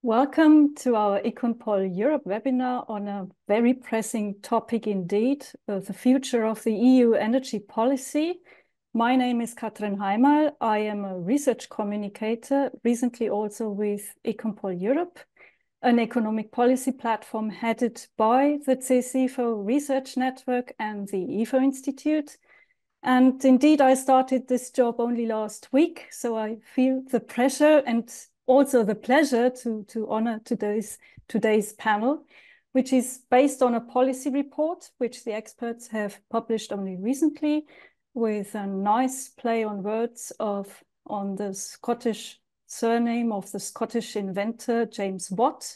Welcome to our EconPol Europe webinar on a very pressing topic indeed, the future of the EU energy policy. My name is Katrin Heimal. I am a research communicator, recently also with EconPol Europe, an economic policy platform headed by the CESIFO Research Network and the IFO Institute. And indeed, I started this job only last week, so I feel the pressure and also the pleasure to honor today's panel, which is based on a policy report, which the experts have published only recently, with a nice play on words on the Scottish surname of the Scottish inventor, James Watt.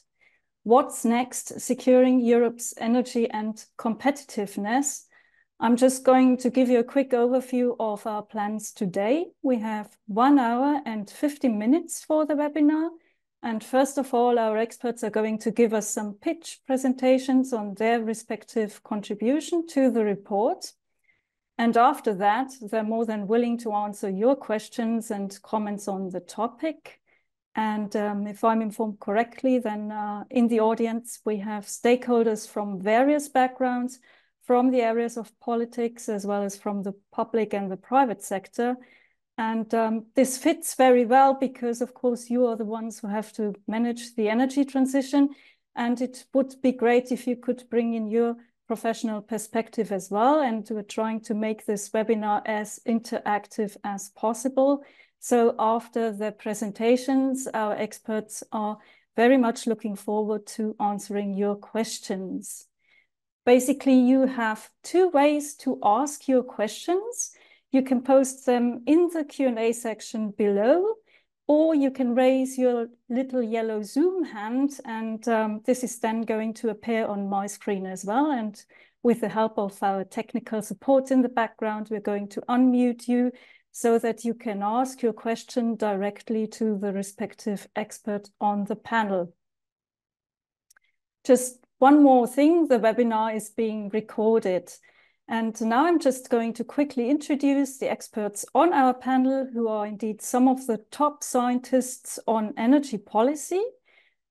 What's next? Securing Europe's energy and competitiveness. I'm just going to give you a quick overview of our plans today. We have 1 hour and 50 minutes for the webinar. And first of all, our experts are going to give us some pitch presentations on their respective contribution to the report. And after that, they're more than willing to answer your questions and comments on the topic. And if I'm informed correctly, then in the audience, we have stakeholders from various backgrounds, from the areas of politics, as well as from the public and the private sector. And this fits very well because, of course, you are the ones who have to manage the energy transition. And it would be great if you could bring in your professional perspective as well. And we're trying to make this webinar as interactive as possible. So after the presentations, our experts are very much looking forward to answering your questions. Basically, you have 2 ways to ask your questions. You can post them in the Q&A section below, or you can raise your little yellow Zoom hand, and this is then going to appear on my screen as well. And with the help of our technical support in the background, we're going to unmute you so that you can ask your question directly to the respective expert on the panel. Just one more thing, the webinar is being recorded. And now I'm just going to quickly introduce the experts on our panel, who are indeed some of the top scientists on energy policy.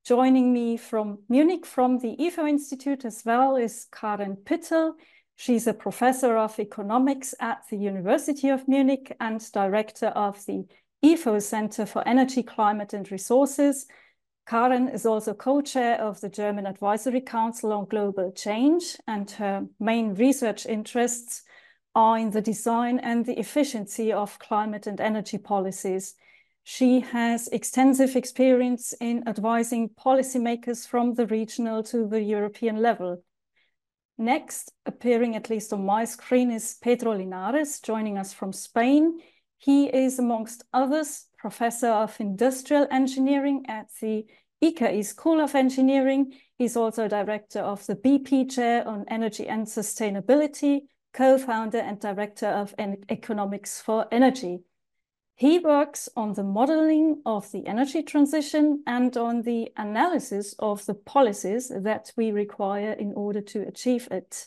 Joining me from Munich, from the IFO Institute as well, is Karen Pittel. She's a professor of economics at the University of Munich and director of the IFO Center for Energy, Climate and Resources. Karen is also co-chair of the German Advisory Council on Global Change, and her main research interests are in the design and the efficiency of climate and energy policies. She has extensive experience in advising policymakers from the regional to the European level. Next, appearing at least on my screen, is Pedro Linares, joining us from Spain. He is, amongst others, Professor of Industrial Engineering at the ICAI School of Engineering. He's also director of the BP Chair on Energy and Sustainability, co-founder and director of Economics for Energy. He works on the modeling of the energy transition and on the analysis of the policies that we require in order to achieve it.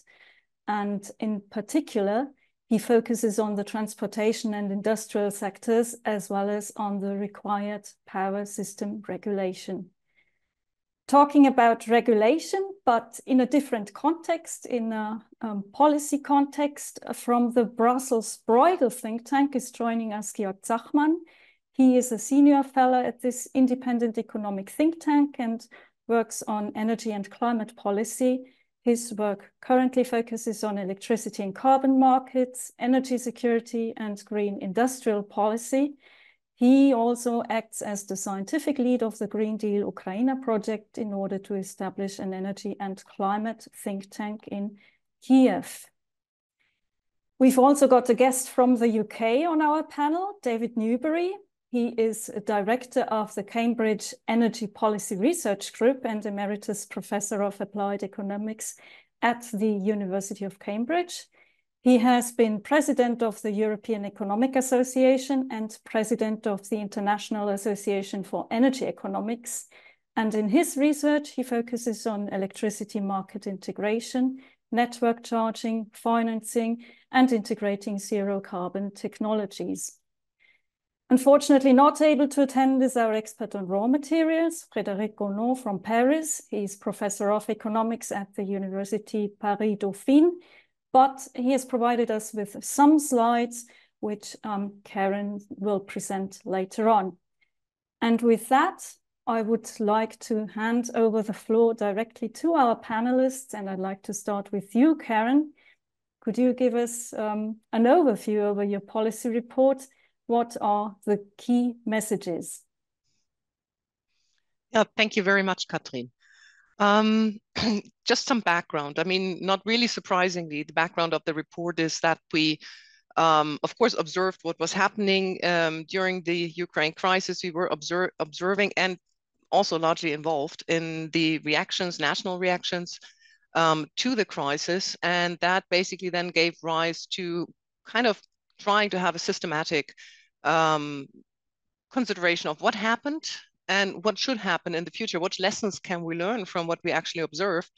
And in particular, he focuses on the transportation and industrial sectors, as well as on the required power system regulation. Talking about regulation, but in a different context, in a policy context, from the Brussels Bruegel think tank is joining us Georg Zachmann. He is a senior fellow at this independent economic think tank and works on energy and climate policy. His work currently focuses on electricity and carbon markets, energy security, and green industrial policy. He also acts as the scientific lead of the Green Deal Ukraine project in order to establish an energy and climate think tank in Kiev. We've also got a guest from the UK on our panel, David Newbury. He is a director of the Cambridge Energy Policy Research Group and Emeritus Professor of Applied Economics at the University of Cambridge. He has been president of the European Economic Association and president of the International Association for Energy Economics. And in his research, he focuses on electricity market integration, network charging, financing, and integrating zero carbon technologies. Unfortunately, not able to attend is our expert on raw materials, Frédéric Gonon from Paris. He's professor of economics at the University Paris-Dauphine, but he has provided us with some slides, which Karen will present later on. And with that, I would like to hand over the floor directly to our panelists, and I'd like to start with you, Karen. Could you give us an overview over your policy report? What are the key messages? Yeah, thank you very much, Katrin. Just some background. I mean, not really surprisingly, the background of the report is that we, of course, observed what was happening during the Ukraine crisis. We were observing and also largely involved in the reactions, national reactions to the crisis. And that basically then gave rise to kind of trying to have a systematic consideration of what happened and what should happen in the future. What lessons can we learn from what we actually observed,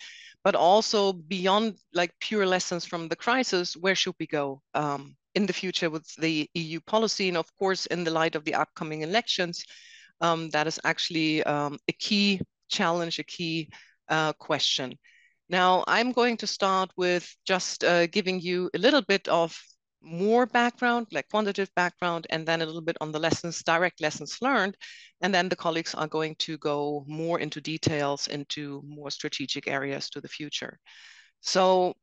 but also beyond like pure lessons from the crisis, where should we go in the future with the EU policy? And of course, in the light of the upcoming elections, that is actually a key challenge, a key question. Now, I'm going to start with just giving you a little bit of more background, like quantitative background, and then a little bit on the lessons, direct lessons learned. And then the colleagues are going to go more into details, into more strategic areas to the future. So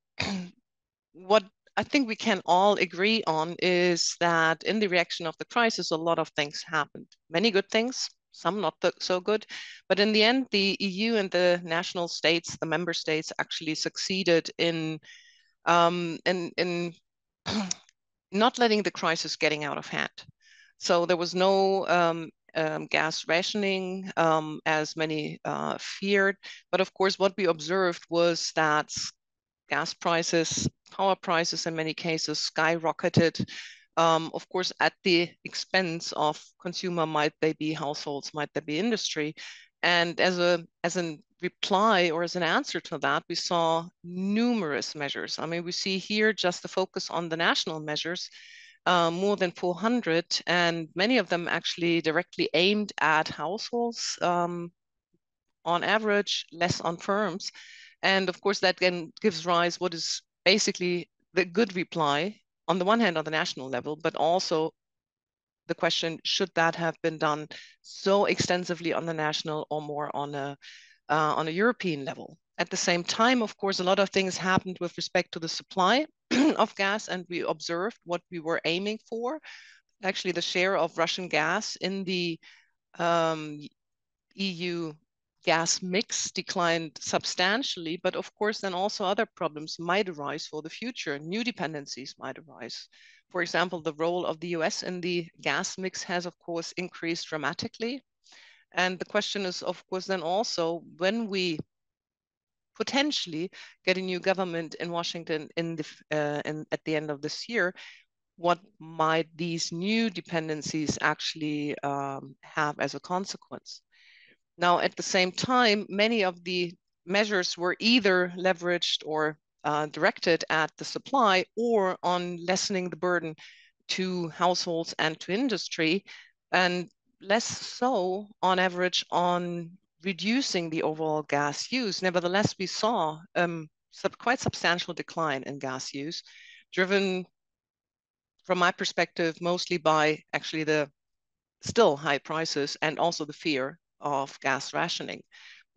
what I think we can all agree on is that in the reaction of the crisis, a lot of things happened. Many good things, some not so good. But in the end, the EU and the national states, the member states actually succeeded in not letting the crisis getting out of hand. So there was no gas rationing as many feared. But of course, what we observed was that gas prices, power prices in many cases skyrocketed, of course, at the expense of consumer, might they be households, might they be industry. And as a reply or as an answer to that, we saw numerous measures. I mean, we see here just the focus on the national measures, more than 400, and many of them actually directly aimed at households, on average, less on firms. And of course, that then gives rise what is basically the good reply, on the one hand, on the national level, but also the question, should that have been done so extensively on the national or more on a European level? At the same time, of course, a lot of things happened with respect to the supply of gas, and we observed what we were aiming for. Actually, the share of Russian gas in the EU gas mix declined substantially, but of course, then also other problems might arise for the future. New dependencies might arise. For example, the role of the US in the gas mix has, of course, increased dramatically. And the question is, of course, then also when we potentially get a new government in Washington at the end of this year, what might these new dependencies actually have as a consequence? Now, at the same time, many of the measures were either leveraged or directed at the supply or on lessening the burden to households and to industry, and less so on average on reducing the overall gas use. Nevertheless, we saw quite substantial decline in gas use, driven, from my perspective, mostly by actually the still high prices and also the fear of gas rationing.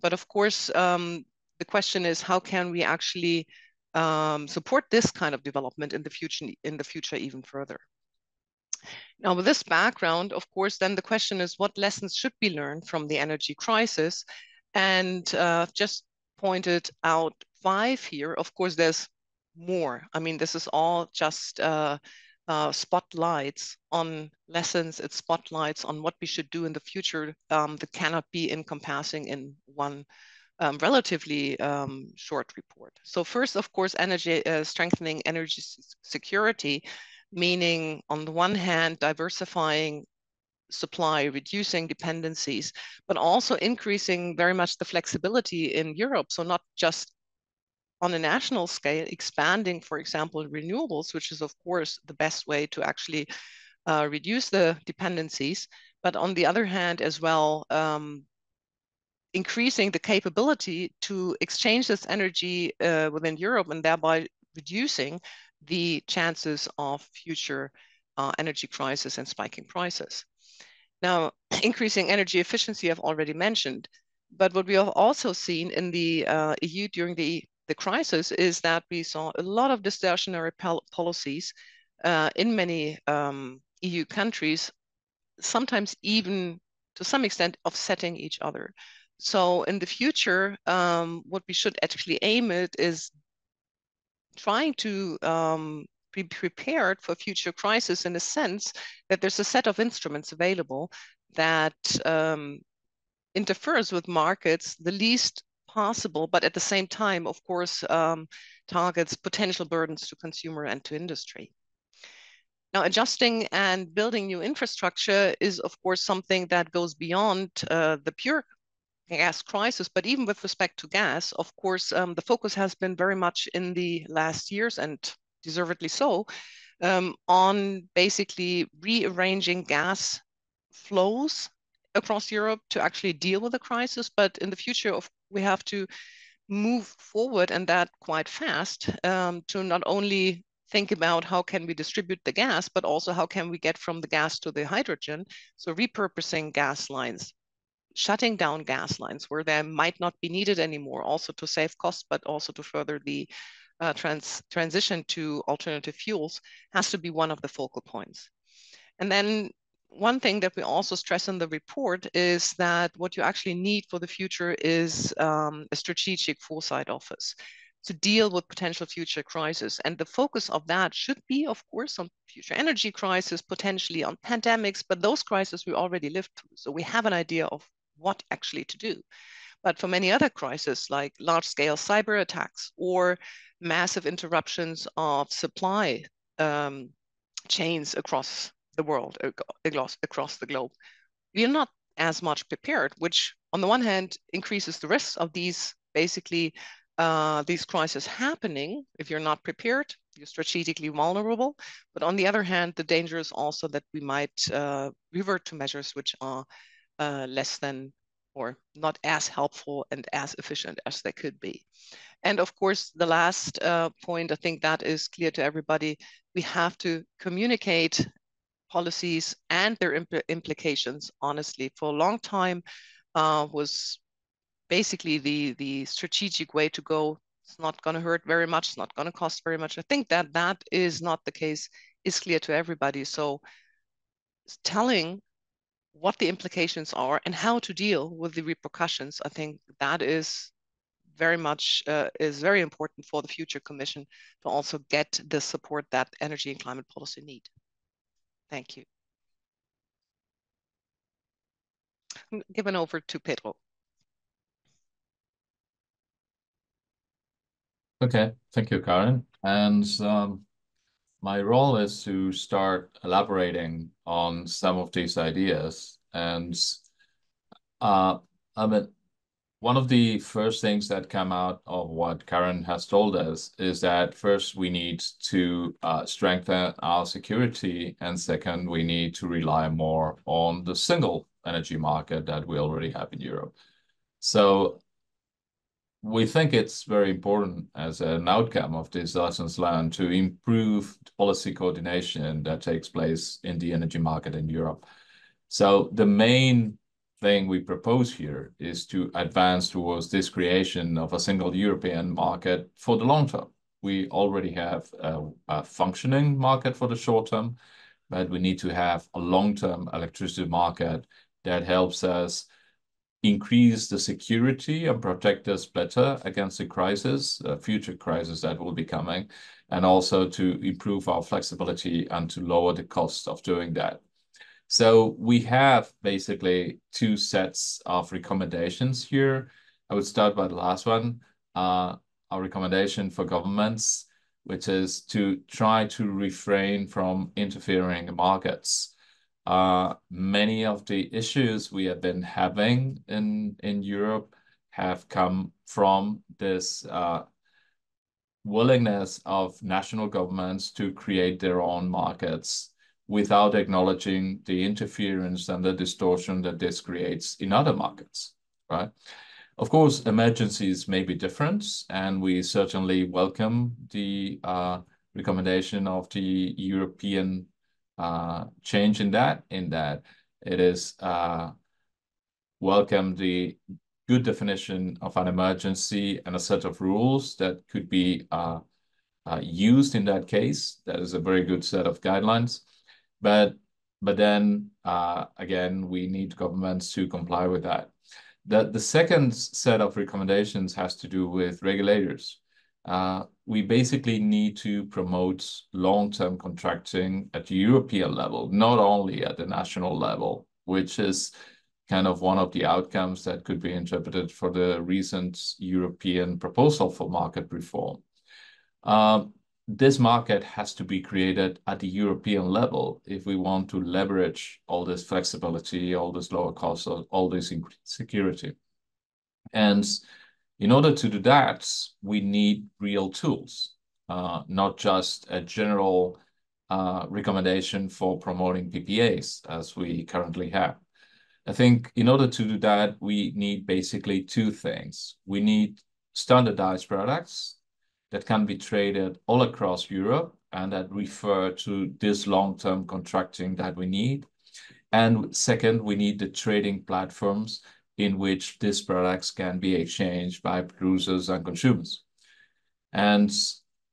But of course, the question is, how can we actually support this kind of development in the future even further? Now, with this background, of course, then the question is, what lessons should be learned from the energy crisis? And just pointed out 5 here. Of course, there's more. I mean, this is all just spotlights on lessons. It's spotlights on what we should do in the future that cannot be encompassing in one relatively short report. So first, of course, strengthening energy security, meaning on the one hand, diversifying supply, reducing dependencies, but also increasing very much the flexibility in Europe. So not just on a national scale, expanding, for example, renewables, which is, of course, the best way to actually reduce the dependencies, but on the other hand as well, increasing the capability to exchange this energy within Europe and thereby reducing the chances of future energy crisis and spiking prices. Now, increasing energy efficiency I've already mentioned, but what we have also seen in the EU during the crisis is that we saw a lot of distortionary policies in many EU countries, sometimes even to some extent offsetting each other. So in the future, what we should actually aim at is trying to be prepared for future crisis in a sense that there's a set of instruments available that interferes with markets the least possible, but at the same time, of course, targets potential burdens to consumer and to industry. Now, adjusting and building new infrastructure is, of course, something that goes beyond the pure gas crisis, but even with respect to gas, of course, the focus has been very much in the last years, and deservedly so, on basically rearranging gas flows across Europe to actually deal with the crisis. But in the future, we have to move forward, and that quite fast, to not only think about how can we distribute the gas, but also how can we get from the gas to the hydrogen. So repurposing gas lines, shutting down gas lines where they might not be needed anymore, also to save costs, but also to further the transition to alternative fuels, has to be one of the focal points. And then one thing that we also stress in the report is that what you actually need for the future is a strategic foresight office to deal with potential future crises. And the focus of that should be, of course, on future energy crisis, potentially on pandemics, but those crises we already lived through. So we have an idea of what actually to do. But for many other crises, like large-scale cyber attacks or massive interruptions of supply chains across the world, across the globe, we are not as much prepared, which on the one hand increases the risks of these crises happening. If you're not prepared, you're strategically vulnerable. But on the other hand, the danger is also that we might revert to measures which are less than or not as helpful and as efficient as they could be. And of course, the last point, I think that is clear to everybody, we have to communicate policies and their implications honestly. For a long time was basically the strategic way to go. It's not going to hurt very much, it's not going to cost very much. I think that that is not the case, is clear to everybody. So telling what the implications are and how to deal with the repercussions, I think that is very much is very important for the future Commission to also get the support that energy and climate policy need. Thank you. I'm giving over to Pedro. Okay, thank you, Karen. And my role is to start elaborating on some of these ideas. And I mean, one of the first things that come out of what Karen has told us is that first we need to strengthen our security, and second, we need to rely more on the single energy market that we already have in Europe. So we think it's very important as an outcome of these lessons learned to improve the policy coordination that takes place in the energy market in Europe. So the main thing we propose here is to advance towards this creation of a single European market for the long term. We already have a functioning market for the short term, but we need to have a long-term electricity market that helps us increase the security and protect us better against the crisis, future crisis that will be coming, and also to improve our flexibility and to lower the cost of doing that. So we have basically two sets of recommendations here. I would start by the last one, our recommendation for governments, which is to try to refrain from interfering in markets. Many of the issues we have been having in Europe have come from this willingness of national governments to create their own markets without acknowledging the interference and the distortion that this creates in other markets, right? Of course, emergencies may be different, and we certainly welcome the recommendation of the European change in that it is welcome the good definition of an emergency and a set of rules that could be used in that case. That is a very good set of guidelines. But then, again, we need governments to comply with that. The second set of recommendations has to do with regulators. We basically need to promote long-term contracting at the European level, not only at the national level, which is kind of one of the outcomes that could be interpreted for the recent European proposal for market reform. This market has to be created at the European level if we want to leverage all this flexibility, all this lower cost, all this increased security. And in order to do that, we need real tools, not just a general recommendation for promoting PPAs as we currently have. I think in order to do that, we need basically two things. We need standardized products that can be traded all across Europe and that refer to this long-term contracting that we need. And second, we need the trading platforms in which these products can be exchanged by producers and consumers. And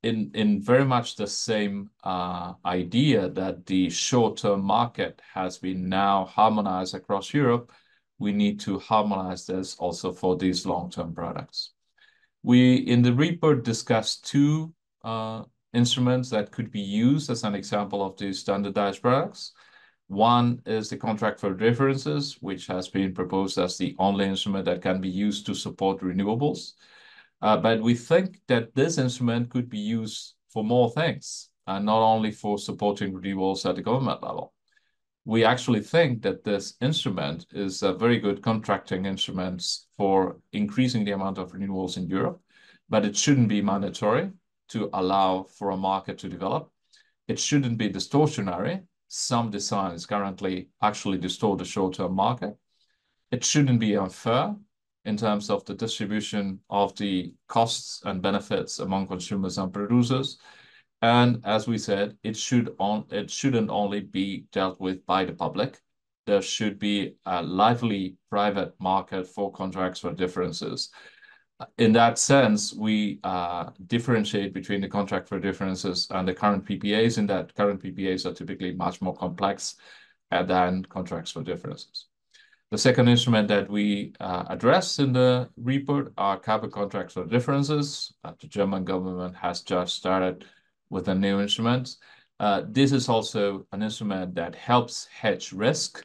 in very much the same idea that the short-term market has been now harmonized across Europe, we need to harmonize this also for these long-term products. We, in the report, discussed two instruments that could be used as an example of these standardized products. One is the contract for differences, which has been proposed as the only instrument that can be used to support renewables. But we think that this instrument could be used for more things, and not only for supporting renewables at the government level. We actually think that this instrument is a very good contracting instrument for increasing the amount of renewables in Europe, but it shouldn't be mandatory to allow for a market to develop. It shouldn't be distortionary. Some designs currently actually distort the short-term market. It shouldn't be unfair in terms of the distribution of the costs and benefits among consumers and producers. And as we said, it shouldn't only be dealt with by the public. There should be a lively private market for contracts for differences. In that sense, we differentiate between the contract for differences and the current PPAs, in that current PPAs are typically much more complex than contracts for differences. The second instrument that we address in the report are carbon contracts for differences. The German government has just started with a new instrument. This is also an instrument that helps hedge risk.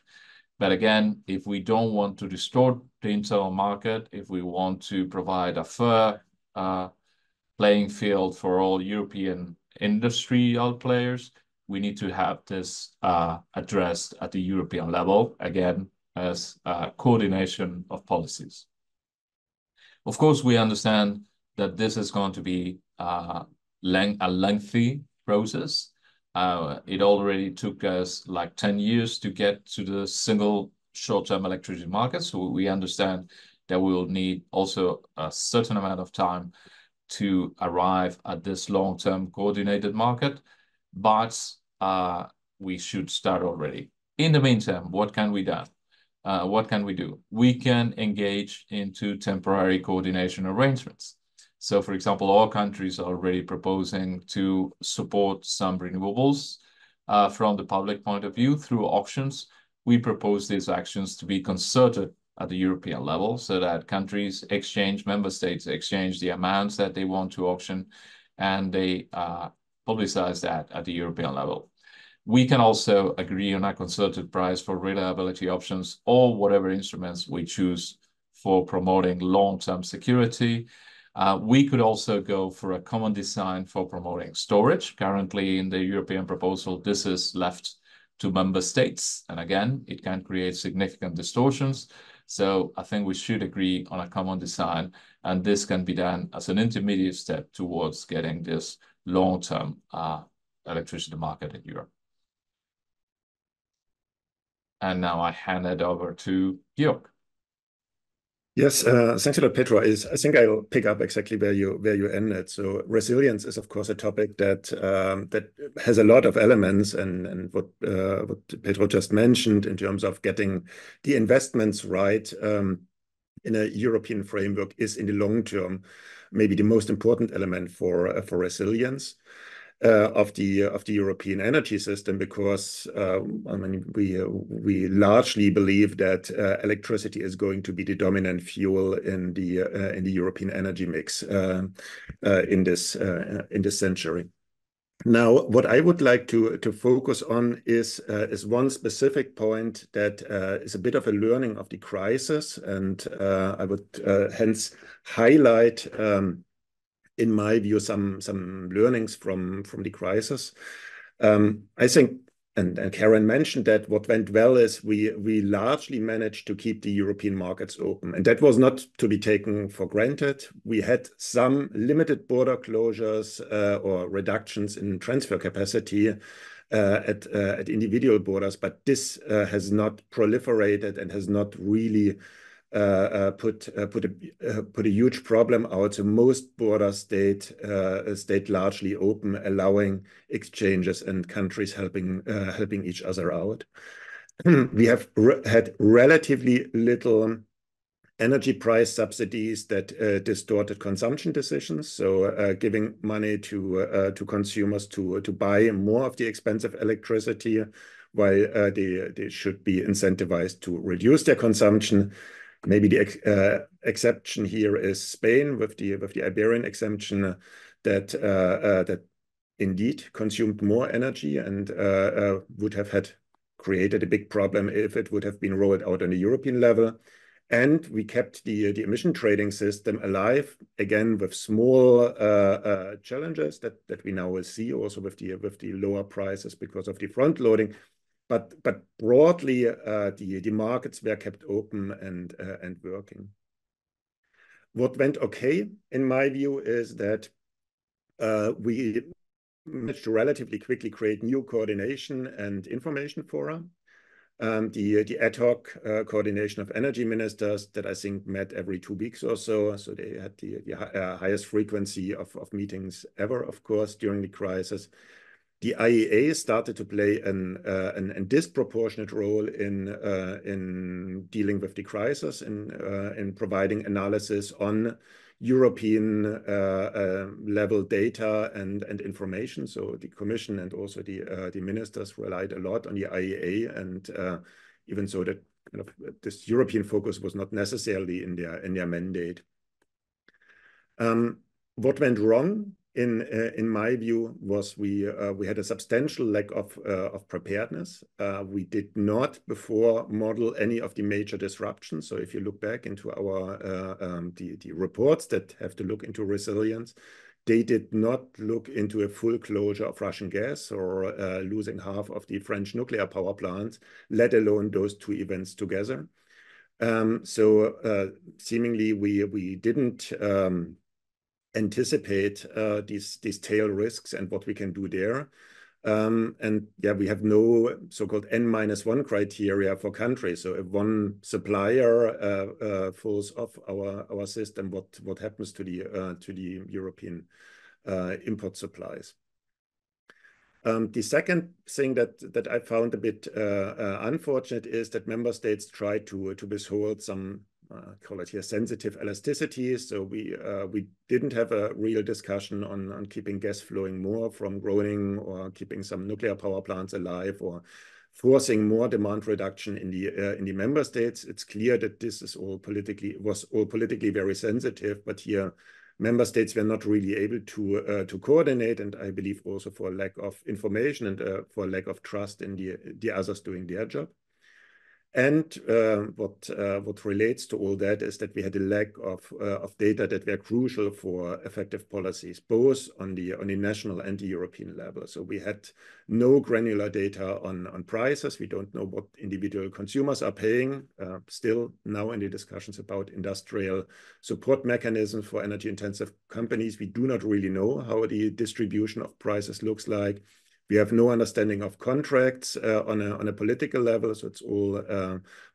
But again, if we don't want to distort the internal market, if we want to provide a fair playing field for all European industrial players, we need to have this addressed at the European level, again, as coordination of policies. Of course, we understand that this is going to be a lengthy process. It already took us like 10 years to get to the single short-term electricity market. So we understand that we will need also a certain amount of time to arrive at this long-term coordinated market, but we should start already. In the meantime, what can we do? What can we do? We can engage into temporary coordination arrangements. So, for example, all countries are already proposing to support some renewables from the public point of view through auctions. We propose these actions to be concerted at the European level so that countries exchange, member states exchange the amounts that they want to auction, and they publicize that at the European level. We can also agree on a concerted price for reliability options or whatever instruments we choose for promoting long-term security. We could also go for a common design for promoting storage. Currently, in the European proposal, this is left to member states. And again, it can create significant distortions. So I think we should agree on a common design. And this can be done as an intermediate step towards getting this long-term electricity market in Europe. And now I hand it over to Georg. Yes, thanks a lot, Pedro. I think I'll pick up exactly where you ended. So resilience is, of course, a topic that that has a lot of elements, and what Pedro just mentioned in terms of getting the investments right in a European framework is in the long term maybe the most important element for resilience. Of the European energy system, because I mean we largely believe that electricity is going to be the dominant fuel in the European energy mix in this century. Now, what I would like to focus on is one specific point that is a bit of a learning of the crisis, and I would hence highlight. In my view, some learnings from the crisis. I think, and Karen mentioned that what went well is we largely managed to keep the European markets open, and that was not to be taken for granted. We had some limited border closures or reductions in transfer capacity at individual borders, but this has not proliferated and has not really put a huge problem out. So most borders stayed largely open, allowing exchanges and countries helping each other out. We have had relatively little energy price subsidies that distorted consumption decisions. So giving money to consumers to buy more of the expensive electricity, while they should be incentivized to reduce their consumption. Maybe the exception here is Spain with the Iberian exemption that indeed consumed more energy and would have had created a big problem if it would have been rolled out on a European level. And we kept the emission trading system alive, again with small challenges that we now will see also with the lower prices because of the front loading. But broadly, the markets were kept open and working. What went okay, in my view, is that we managed to relatively quickly create new coordination and information fora. The ad hoc coordination of energy ministers that I think met every 2 weeks or so. So they had the highest frequency of meetings ever, of course, during the crisis. The IEA started to play a disproportionate role in dealing with the crisis, in providing analysis on European level data and information. So the Commission and also the ministers relied a lot on the IEA, and even so that kind of this European focus was not necessarily in their mandate. What went wrong? In my view, was we had a substantial lack of preparedness. We did not before model any of the major disruptions. So if you look back into our the reports that have to look into resilience, they did not look into a full closure of Russian gas or losing half of the French nuclear power plants, let alone those two events together. So seemingly we didn't anticipate these tail risks and what we can do there. And yeah, we have no so-called N-1 criteria for countries. So if one supplier falls off our system, what happens to the European import supplies? The second thing that I found a bit unfortunate is that member states try to withhold some call it here sensitive elasticities. So we didn't have a real discussion on keeping gas flowing more from Groningen, or keeping some nuclear power plants alive, or forcing more demand reduction in the member states. It's clear that this is all politically very sensitive, but here member states were not really able to coordinate, and I believe also for lack of information and for lack of trust in the others doing their job. And what relates to all that is that we had a lack of data that were crucial for effective policies, both on the national and the European level. So we had no granular data on prices. We don't know what individual consumers are paying. Still now in the discussions about industrial support mechanisms for energy intensive companies, we do not really know how the distribution of prices looks like. We have no understanding of contracts on a political level, so it's all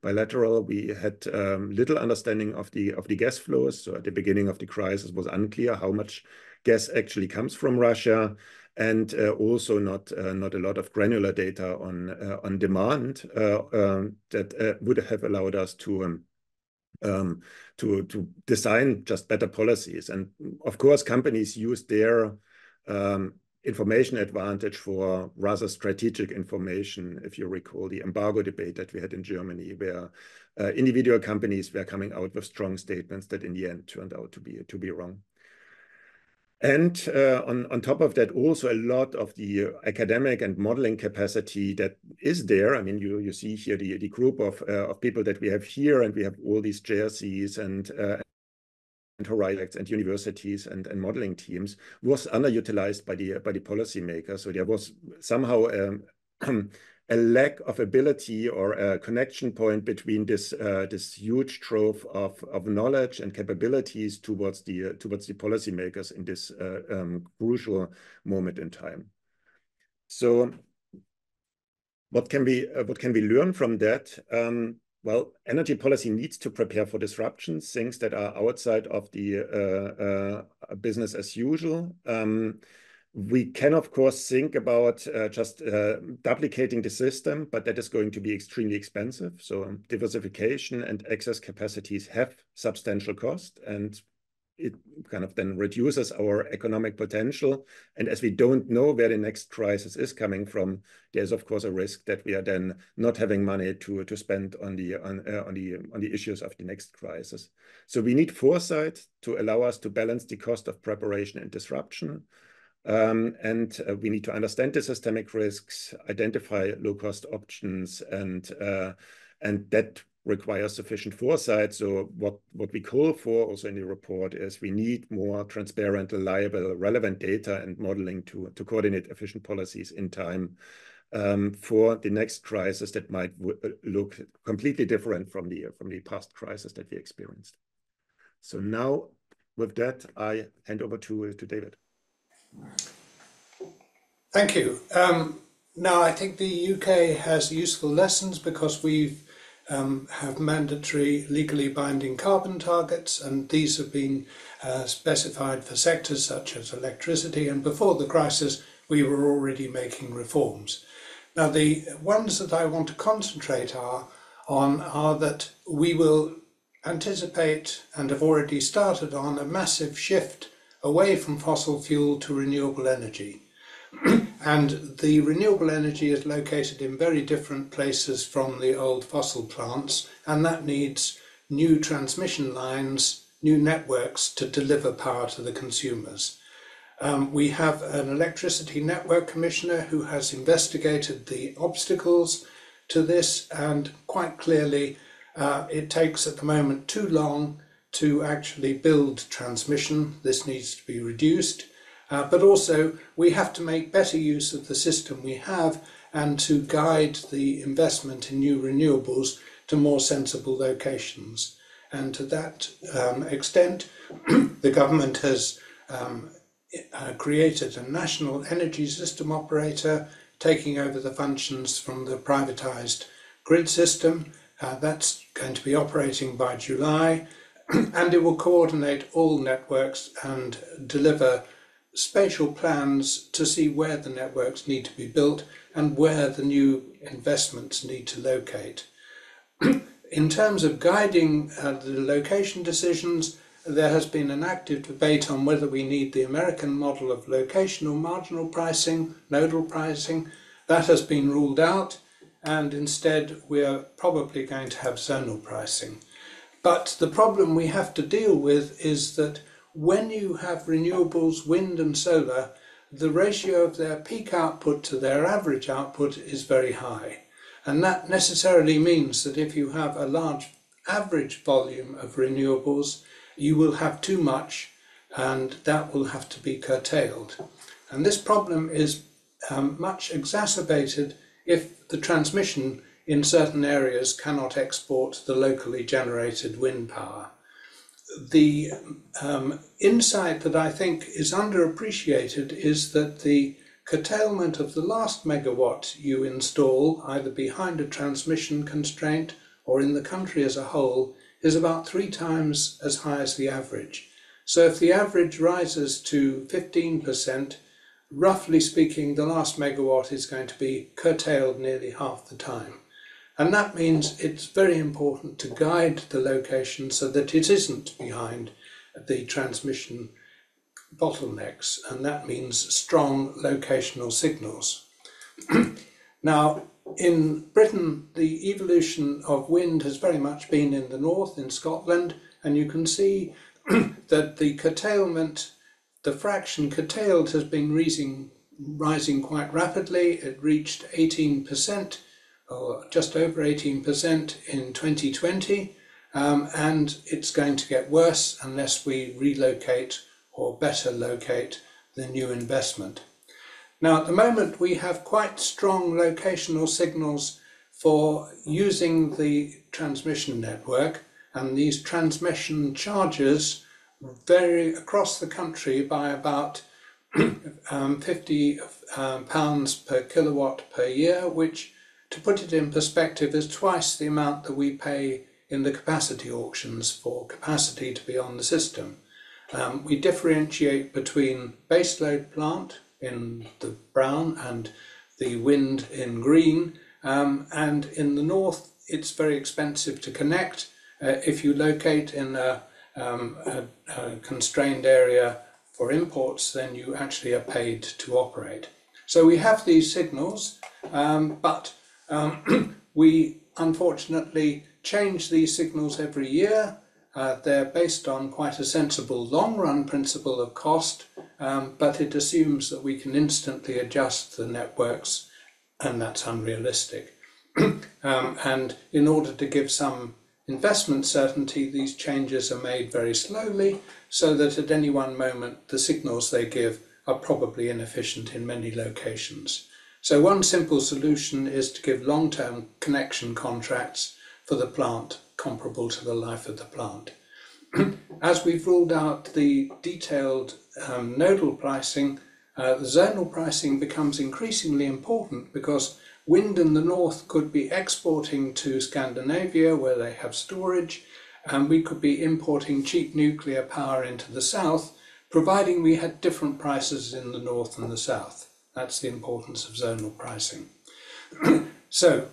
bilateral. We had little understanding of the gas flows. So at the beginning of the crisis, it was unclear how much gas actually comes from Russia, and also not a lot of granular data on demand that would have allowed us to design just better policies. And of course, companies use their information advantage for rather strategic information. If you recall the embargo debate that we had in Germany, where individual companies were coming out with strong statements that in the end turned out to be wrong. And on top of that, also a lot of the academic and modeling capacity that is there. I mean, you see here the group of people that we have here, and we have all these JRCs and horizons and universities and modeling teams, was underutilized by the policymakers. So there was somehow a lack of ability or a connection point between this huge trove of knowledge and capabilities towards the policymakers in this crucial moment in time. So what can we learn from that? Well, energy policy needs to prepare for disruptions, things that are outside of the business as usual. We can, of course, think about just duplicating the system, but that is going to be extremely expensive. So diversification and excess capacities have substantial cost, and it kind of then reduces our economic potential. And as we don't know where the next crisis is coming from, there's of course a risk that we are then not having money to spend on the issues of the next crisis. So we need foresight to allow us to balance the cost of preparation and disruption. And we need to understand the systemic risks, identify low-cost options, and that requires sufficient foresight. So what we call for also in the report is we need more transparent, reliable, relevant data and modeling to coordinate efficient policies in time for the next crisis that might look completely different from the past crisis that we experienced. So now with that, I hand over to David. Thank you. Now, I think the UK has useful lessons because we have mandatory legally binding carbon targets, and these have been specified for sectors such as electricity, and before the crisis we were already making reforms. Now, the ones that I want to concentrate on are that we will anticipate and have already started on a massive shift away from fossil fuel to renewable energy. And the renewable energy is located in very different places from the old fossil plants, and that needs new transmission lines, new networks to deliver power to the consumers. We have an electricity network commissioner who has investigated the obstacles to this, and quite clearly it takes at the moment too long to actually build transmission. This needs to be reduced. But also we have to make better use of the system we have and to guide the investment in new renewables to more sensible locations. And to that extent, the government has created a national energy system operator, taking over the functions from the privatised grid system. That's going to be operating by July, and it will coordinate all networks and deliver spatial plans to see where the networks need to be built and where the new investments need to locate. In terms of guiding the location decisions, there has been an active debate on whether we need the American model of locational marginal pricing, nodal pricing. That has been ruled out, and instead we are probably going to have zonal pricing. But the problem we have to deal with is that when you have renewables, wind and solar, the ratio of their peak output to their average output is very high. And that necessarily means that if you have a large average volume of renewables, you will have too much, and that will have to be curtailed. And this problem is much exacerbated if the transmission in certain areas cannot export the locally generated wind power. The insight that I think is underappreciated is that the curtailment of the last megawatt you install, either behind a transmission constraint or in the country as a whole, is about 3 times as high as the average. So if the average rises to 15%, roughly speaking, the last megawatt is going to be curtailed nearly half the time. And that means it's very important to guide the location so that it isn't behind the transmission bottlenecks, and that means strong locational signals. Now, in Britain, the evolution of wind has very much been in the north, in Scotland, and you can see that the curtailment, the fraction curtailed has been rising quite rapidly. It reached 18%, or just over 18% in 2020, and it's going to get worse unless we relocate or better locate the new investment. Now, at the moment, we have quite strong locational signals for using the transmission network, and these transmission charges vary across the country by about £50 per kilowatt per year, which, to put it in perspective, is twice the amount that we pay in the capacity auctions for capacity to be on the system. We differentiate between baseload plant in the brown and the wind in green, and in the north it's very expensive to connect. If you locate in a constrained area for imports, then you actually are paid to operate. So we have these signals, but we unfortunately change these signals every year. They're based on quite a sensible long-run principle of cost, but it assumes that we can instantly adjust the networks, and that's unrealistic. And in order to give some investment certainty, these changes are made very slowly, so that at any one moment the signals they give are probably inefficient in many locations. So one simple solution is to give long-term connection contracts for the plant comparable to the life of the plant. As we've ruled out the detailed nodal pricing, the zonal pricing becomes increasingly important, because wind in the north could be exporting to Scandinavia, where they have storage, and we could be importing cheap nuclear power into the south, providing we had different prices in the north and the south. That's the importance of zonal pricing. So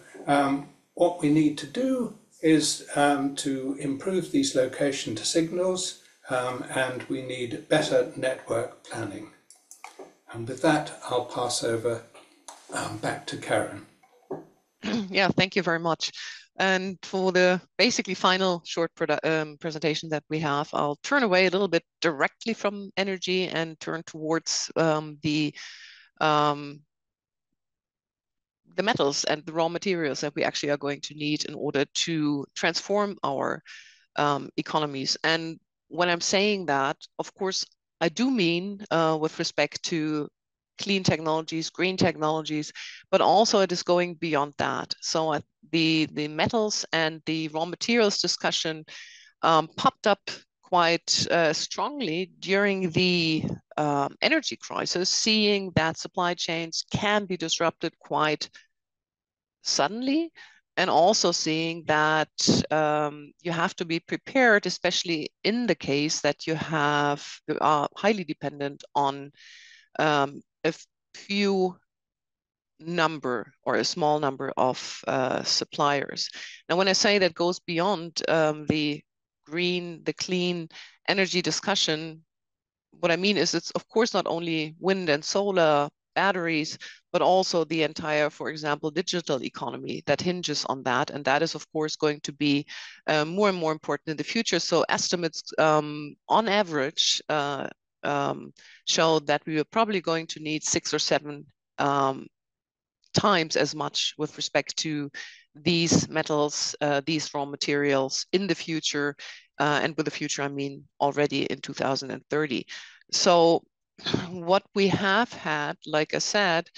what we need to do is to improve these location to signals, and we need better network planning. And with that, I'll pass over back to Karen. Yeah, thank you very much. And for the basically final short presentation that we have, I'll turn away a little bit directly from energy and turn towards the metals and the raw materials that we actually are going to need in order to transform our economies. And when I'm saying that, of course, I do mean with respect to clean technologies, green technologies, but also it is going beyond that. So the metals and the raw materials discussion popped up quite strongly during the energy crisis, seeing that supply chains can be disrupted quite suddenly, and also seeing that you have to be prepared, especially in the case that you are highly dependent on a few number or a small number of suppliers. Now, when I say that goes beyond the clean energy discussion, what I mean is it's of course not only wind and solar batteries, but also the entire, for example, digital economy that hinges on that. And that is, of course, going to be more and more important in the future. So estimates on average show that we are probably going to need 6 or 7 times as much with respect to these metals, these raw materials in the future. And with the future, I mean already in 2030. So what we have had, like I said,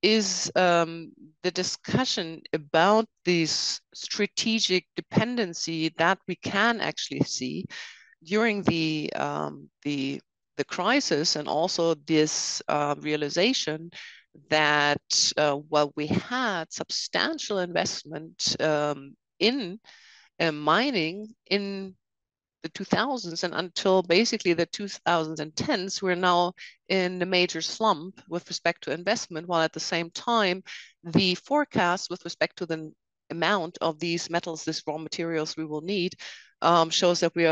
is the discussion about this strategic dependency that we can actually see during the crisis, and also this realization that while we had substantial investment in mining in the 2000s and until basically the 2010s, we're now in a major slump with respect to investment, while at the same time, the forecast with respect to the amount of these metals, these raw materials we will need, shows that we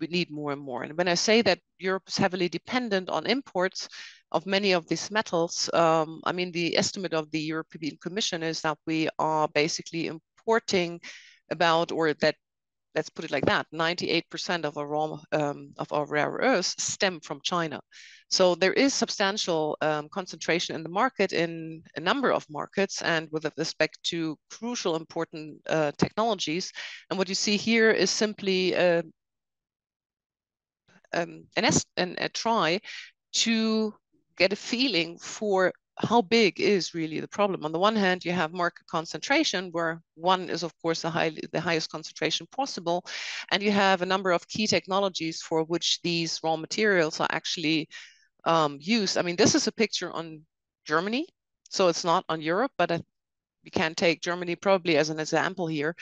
need more and more. And when I say that Europe is heavily dependent on imports of many of these metals, I mean, the estimate of the European Commission is that we are basically importing about, or that, let's put it like that, 98% of our rare earths stem from China. So there is substantial concentration in the market, in a number of markets, and with respect to crucial, important technologies. And what you see here is simply a try to get a feeling for how big is really the problem. On the one hand, you have market concentration, where one is, of course, the highest concentration possible, and you have a number of key technologies for which these raw materials are actually used. I mean, this is a picture on Germany, so it's not on Europe, but we can take Germany probably as an example here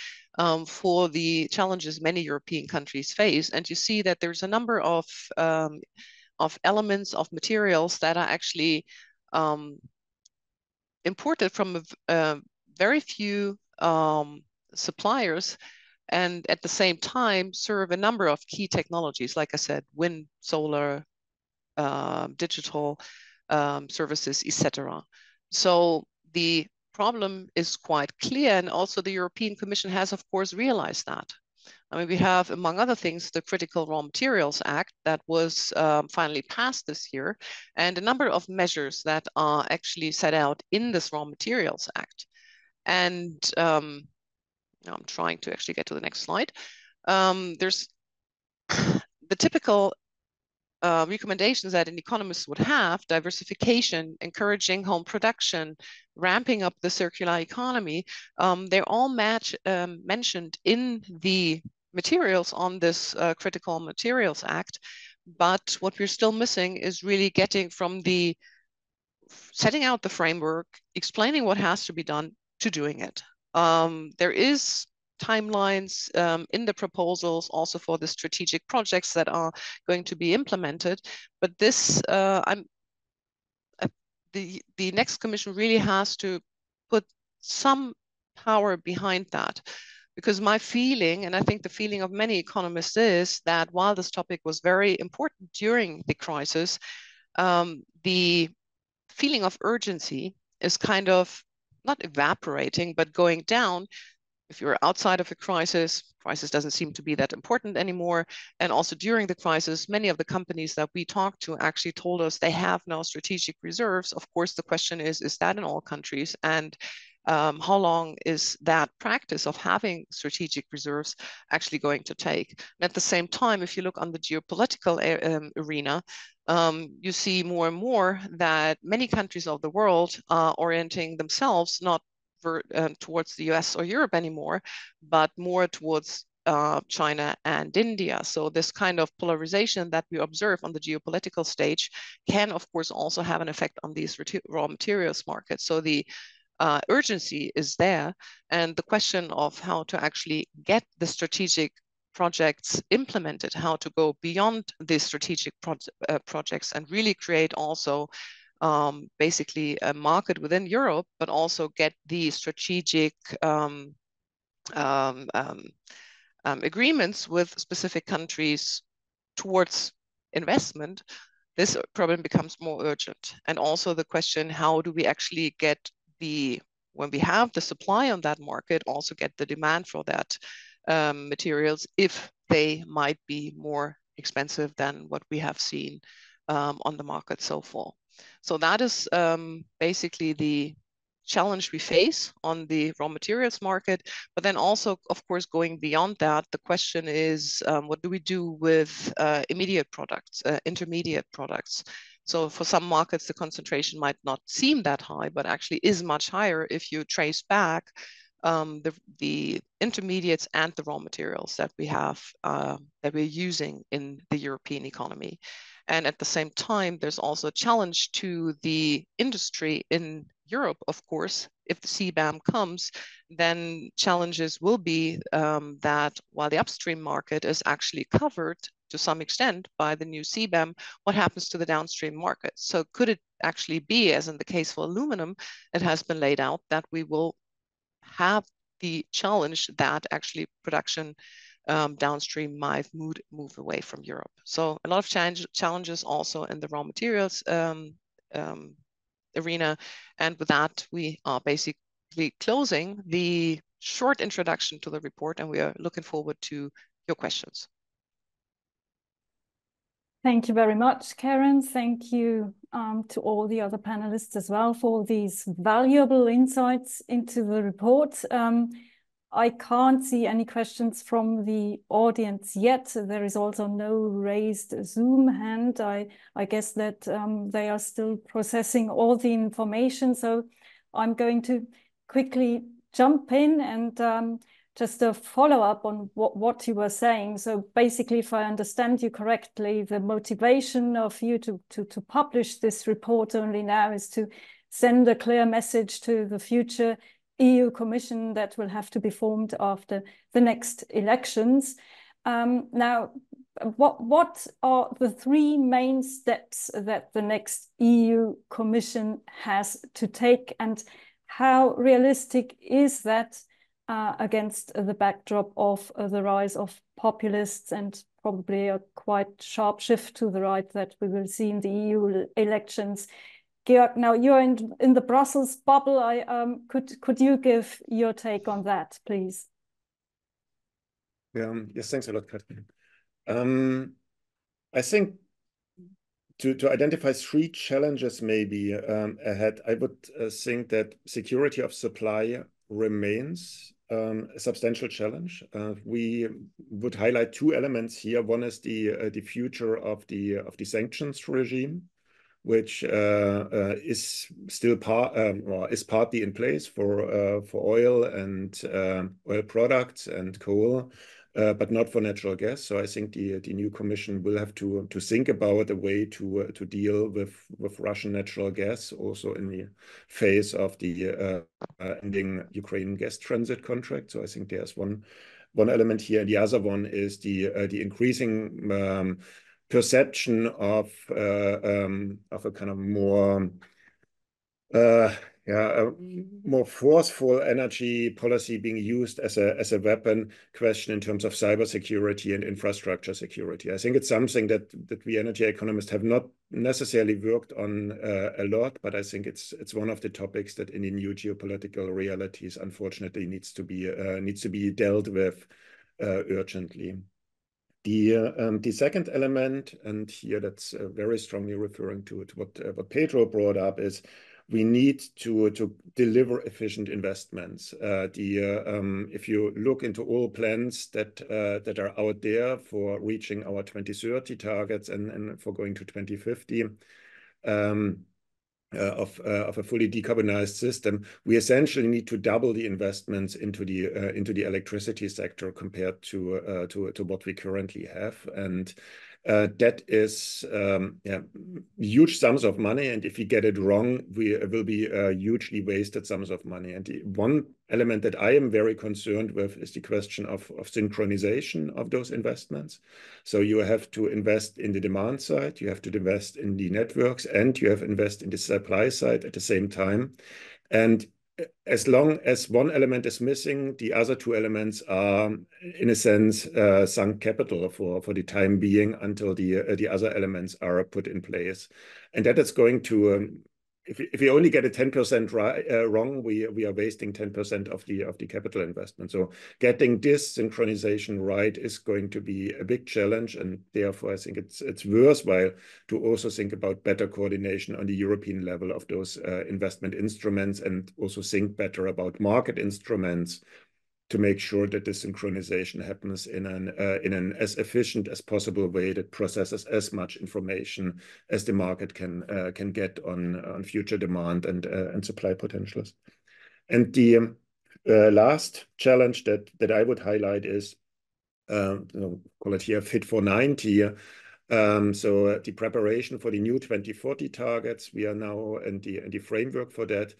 for the challenges many European countries face. And you see that there's a number of elements, of materials that are actually imported from very few suppliers, and at the same time serve a number of key technologies, like I said, wind, solar, digital services, etc. So the problem is quite clear, and also the European Commission has, of course, realized that. I mean, we have, among other things, the Critical Raw Materials Act that was finally passed this year, and a number of measures that are actually set out in this Raw Materials Act. And I'm trying to actually get to the next slide. There's the typical recommendations that an economist would have: diversification, encouraging home production, ramping up the circular economy. They're all mentioned in the materials on this Critical Materials Act. But what we're still missing is really getting from the setting out the framework, explaining what has to be done, to doing it. There is timelines in the proposals also for the strategic projects that are going to be implemented. But this, the next commission really has to put some power behind that. Because my feeling, and I think the feeling of many economists, is that while this topic was very important during the crisis, the feeling of urgency is kind of not evaporating, but going down. If you're outside of a crisis doesn't seem to be that important anymore. And also during the crisis, many of the companies that we talked to actually told us they have no strategic reserves. Of course, the question is that in all countries? And how long is that practice of having strategic reserves actually going to take? And at the same time, if you look on the geopolitical arena, you see more and more that many countries of the world are orienting themselves not towards the US or Europe anymore, but more towards China and India. So this kind of polarization that we observe on the geopolitical stage can, of course, also have an effect on these raw materials markets. So the urgency is there, and the question of how to actually get the strategic projects implemented, how to go beyond these strategic projects and really create also basically a market within Europe, but also get the strategic agreements with specific countries towards investment. This problem becomes more urgent. And also the question, how do we actually get when we have the supply on that market, also get the demand for that materials, if they might be more expensive than what we have seen on the market so far. So that is basically the challenge we face on the raw materials market. But then also, of course, going beyond that, the question is, what do we do with immediate products, intermediate products? So for some markets, the concentration might not seem that high, but actually is much higher if you trace back the intermediates and the raw materials that we have, that we're using in the European economy. And at the same time, there's also a challenge to the industry in Europe, of course. If the CBAM comes, then challenges will be that while the upstream market is actually covered to some extent by the new CBAM, what happens to the downstream market? So could it actually be, as in the case for aluminum, it has been laid out that we will have the challenge that actually production downstream might move away from Europe. So a lot of challenges also in the raw materials arena. And with that, we are basically closing the short introduction to the report, and we are looking forward to your questions. Thank you very much, Karen. Thank you to all the other panelists as well for these valuable insights into the report. I can't see any questions from the audience yet. There is also no raised Zoom hand. I guess that they are still processing all the information. So I'm going to quickly jump in and just a follow-up on what you were saying. So basically, if I understand you correctly, the motivation of you to publish this report only now is to send a clear message to the future EU Commission that will have to be formed after the next elections. Now, what are the three main steps that the next EU Commission has to take, and how realistic is that against the backdrop of the rise of populists and probably a quite sharp shift to the right that we will see in the EU elections? Georg, now you're in the Brussels bubble. Could you give your take on that, please? Yes, thanks a lot, Katrin. I think to identify three challenges maybe ahead, I would think that security of supply remains a substantial challenge. We would highlight two elements here. One is the future of the sanctions regime, which is still is partly in place for oil and oil products and coal, but not for natural gas. So I think the new Commission will have to think about a way to deal with Russian natural gas, also in the face of the ending Ukrainian gas transit contract. So I think there's one element here. The other one is the increasing perception of a kind of more forceful energy policy being used as a weapon question in terms of cybersecurity and infrastructure security. I think it's something that we energy economists have not necessarily worked on a lot, but I think it's one of the topics that in the new geopolitical realities, unfortunately, needs to be dealt with urgently. The second element, and here that's very strongly referring to what Pedro brought up, is we need to deliver efficient investments. If you look into all plans that are out there for reaching our 2030 targets and for going to 2050, of a fully decarbonized system, we essentially need to double the investments into the electricity sector compared to what we currently have, and that is huge sums of money. And if we get it wrong, we will be hugely wasted sums of money. And the one element that I am very concerned with is the question of synchronization of those investments. So you have to invest in the demand side, you have to invest in the networks, and you have to invest in the supply side at the same time. And as long as one element is missing, the other two elements are, in a sense, sunk capital for the time being until the other elements are put in place. And that is going to, if we only get a 10% wrong, we are wasting 10% of the capital investment. So getting this synchronization right is going to be a big challenge, and therefore I think it's worthwhile to also think about better coordination on the European level of those investment instruments, and also think better about market instruments to make sure that the synchronization happens in an as efficient as possible way that processes as much information as the market can get on future demand and supply potentials. And the Last challenge that I would highlight is call it here Fit for 90. So the preparation for the new 2040 targets, we are now in the framework for that.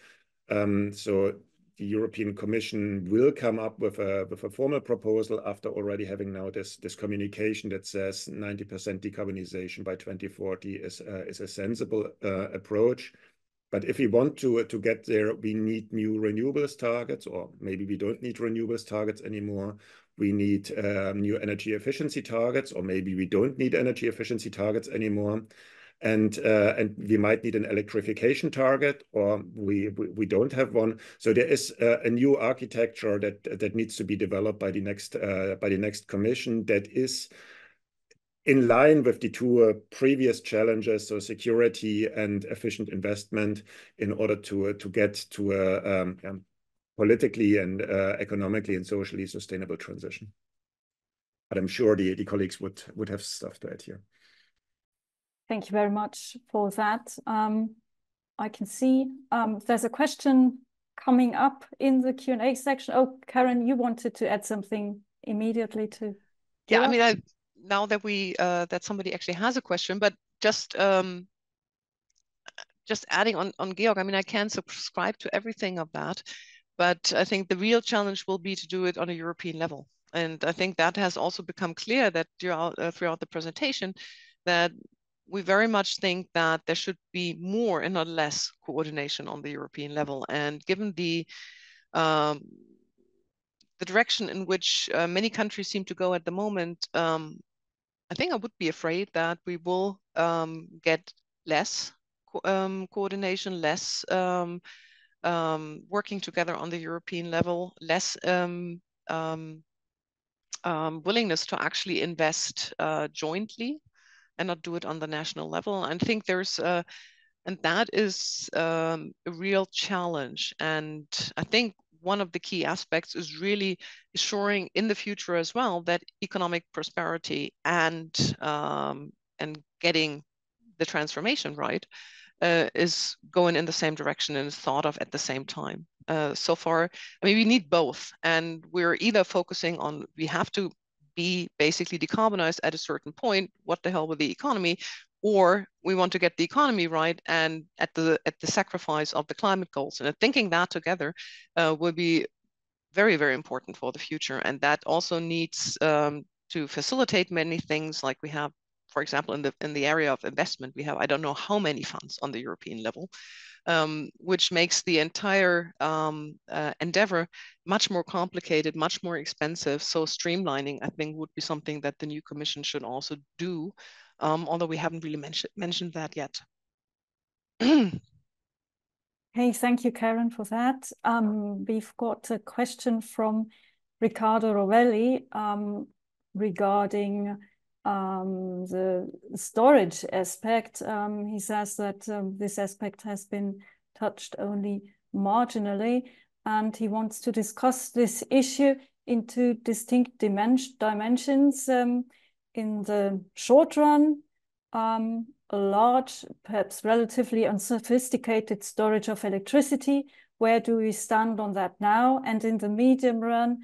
So the European Commission will come up with a formal proposal after already having now this communication that says 90% decarbonization by 2040 is a sensible approach. But if we want to get there, we need new renewables targets, or maybe we don't need renewables targets anymore. We need new energy efficiency targets, or maybe we don't need energy efficiency targets anymore. And we might need an electrification target, or we don't have one. So there is a new architecture that needs to be developed by the next Commission that is in line with the two previous challenges, so security and efficient investment, in order to get to a politically and economically and socially sustainable transition. But I'm sure the colleagues would have stuff to add here. Thank you very much for that. I can see there's a question coming up in the Q&A section. Oh, Karen, you wanted to add something immediately to... Yeah, I mean, now that that somebody actually has a question, but just adding on Georg, I mean, I can subscribe to everything of that, but I think the real challenge will be to do it on a European level. And I think that has also become clear that throughout the presentation, that we very much think that there should be more and not less coordination on the European level. And given the direction in which many countries seem to go at the moment, I think I would be afraid that we will get less coordination, less working together on the European level, less willingness to actually invest jointly and not do it on the national level. And I think and that is a real challenge. And I think one of the key aspects is really assuring in the future as well that economic prosperity and getting the transformation right is going in the same direction and is thought of at the same time. So far, I mean, we need both, and we're either focusing on we have to be basically decarbonized at a certain point, what the hell with the economy, or we want to get the economy right and at the sacrifice of the climate goals. And thinking that together will be very, very important for the future. And that also needs to facilitate many things, like we have, for example, in the area of investment, we have, I don't know how many funds on the European level, which makes the entire endeavor much more complicated, much more expensive. So streamlining, I think, would be something that the new Commission should also do, although we haven't really mentioned that yet. Hey, thank you, Karen, for that. We've got a question from Riccardo Rovelli regarding the storage aspect. He says that this aspect has been touched only marginally, and he wants to discuss this issue into distinct dimensions. In the short run, a large, perhaps relatively unsophisticated storage of electricity. Where do we stand on that now? And in the medium run,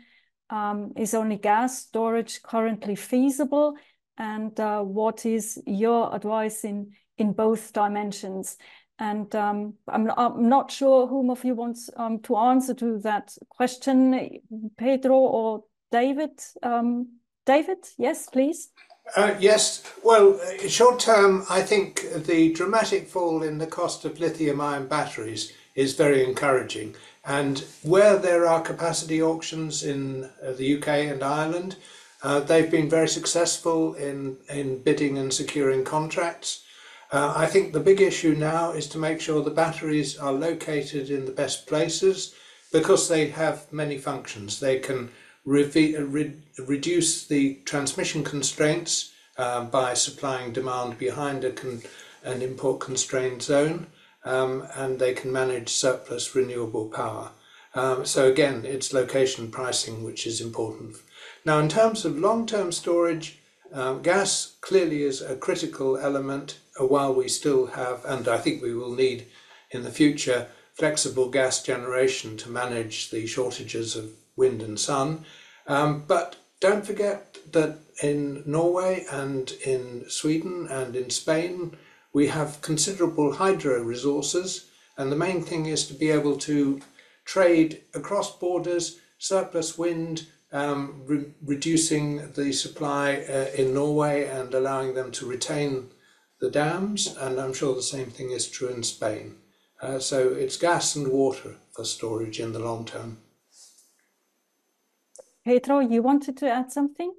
is only gas storage currently feasible? And what is your advice in both dimensions? And I'm not sure whom of you wants to answer to that question, Pedro or David. David, yes, please. Yes, well, short term, I think the dramatic fall in the cost of lithium-ion batteries is very encouraging. And where there are capacity auctions in the UK and Ireland, they've been very successful in bidding and securing contracts. I think the big issue now is to make sure the batteries are located in the best places, because they have many functions. They can reduce the transmission constraints by supplying demand behind an import constrained zone, and they can manage surplus renewable power. So again, it's location pricing which is important. Now, in terms of long-term storage, gas clearly is a critical element while we still have, and I think we will need in the future, flexible gas generation to manage the shortages of wind and sun. But don't forget that in Norway and in Sweden and in Spain, we have considerable hydro resources. And the main thing is to be able to trade across borders, surplus wind, reducing the supply in Norway and allowing them to retain the dams. And I'm sure the same thing is true in Spain. So it's gas and water for storage in the long term. Pedro, you wanted to add something?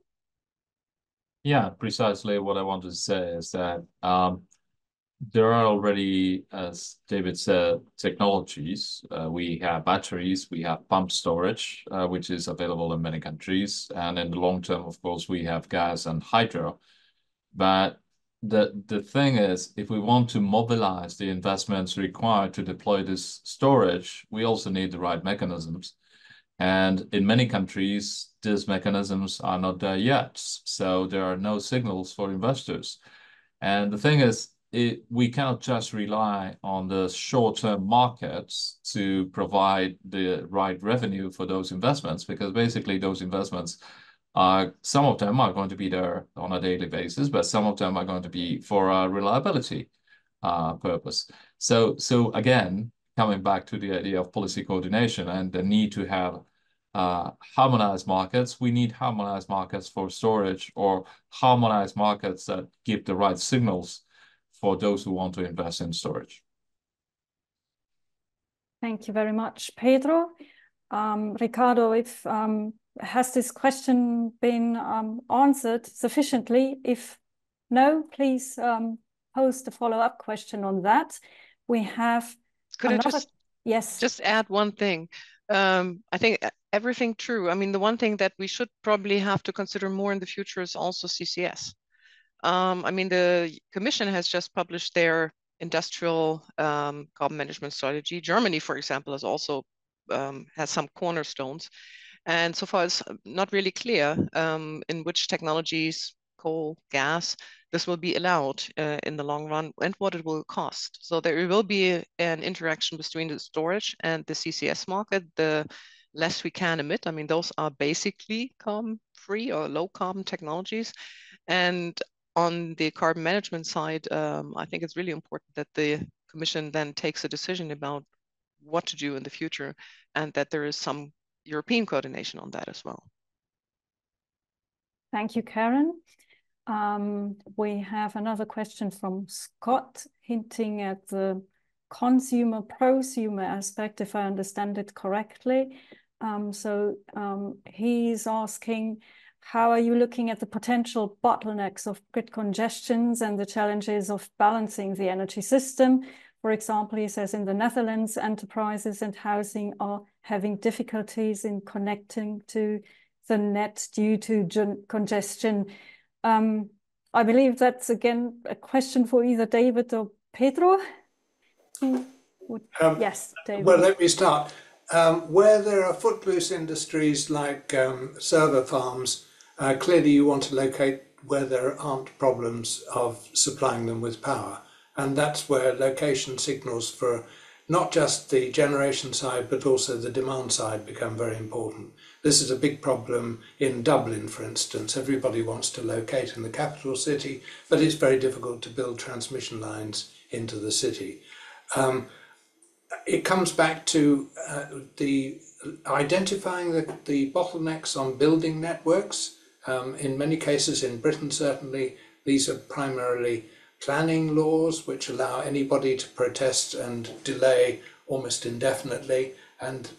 Yeah, precisely what I wanted to say is that there are already, as David said, technologies. We have batteries, we have pump storage, which is available in many countries. And in the long term, of course, we have gas and hydro. But the thing is, if we want to mobilize the investments required to deploy this storage, we also need the right mechanisms. And in many countries, these mechanisms are not there yet. So there are no signals for investors. And the thing is, we cannot just rely on the short-term markets to provide the right revenue for those investments, because basically those investments are, some of them are going to be there on a daily basis, but some of them are going to be for a reliability purpose. So again, coming back to the idea of policy coordination and the need to have harmonized markets, we need harmonized markets for storage, or harmonized markets that give the right signals for those who want to invest in storage. Thank you very much, Pedro. Ricardo, if has this question been answered sufficiently? If no, please post a follow-up question on that. We have just add one thing. I think everything true. I mean, the one thing that we should probably have to consider more in the future is also CCS. I mean, the Commission has just published their industrial carbon management strategy. Germany, for example, has also has some cornerstones. And so far, it's not really clear in which technologies, coal, gas, this will be allowed in the long run and what it will cost. So there will be an interaction between the storage and the CCS market. The less we can emit, I mean, those are basically carbon-free or low-carbon technologies. And on the carbon management side, I think it's really important that the Commission then takes a decision about what to do in the future, and that there is some European coordination on that as well. Thank you, Karen. We have another question from Scott, hinting at the consumer-prosumer aspect, if I understand it correctly. He's asking, how are you looking at the potential bottlenecks of grid congestions and the challenges of balancing the energy system? For example, he says in the Netherlands, enterprises and housing are having difficulties in connecting to the net due to congestion. I believe that's again a question for either David or Pedro. Yes, David. Well, let me start. Where there are footloose industries like server farms, clearly you want to locate where there aren't problems of supplying them with power. And that's where location signals for not just the generation side, but also the demand side become very important. This is a big problem in Dublin, for instance. Everybody wants to locate in the capital city, but it's very difficult to build transmission lines into the city. It comes back to the identifying the bottlenecks on building networks. In many cases, in Britain certainly, these are primarily planning laws which allow anybody to protest and delay almost indefinitely, and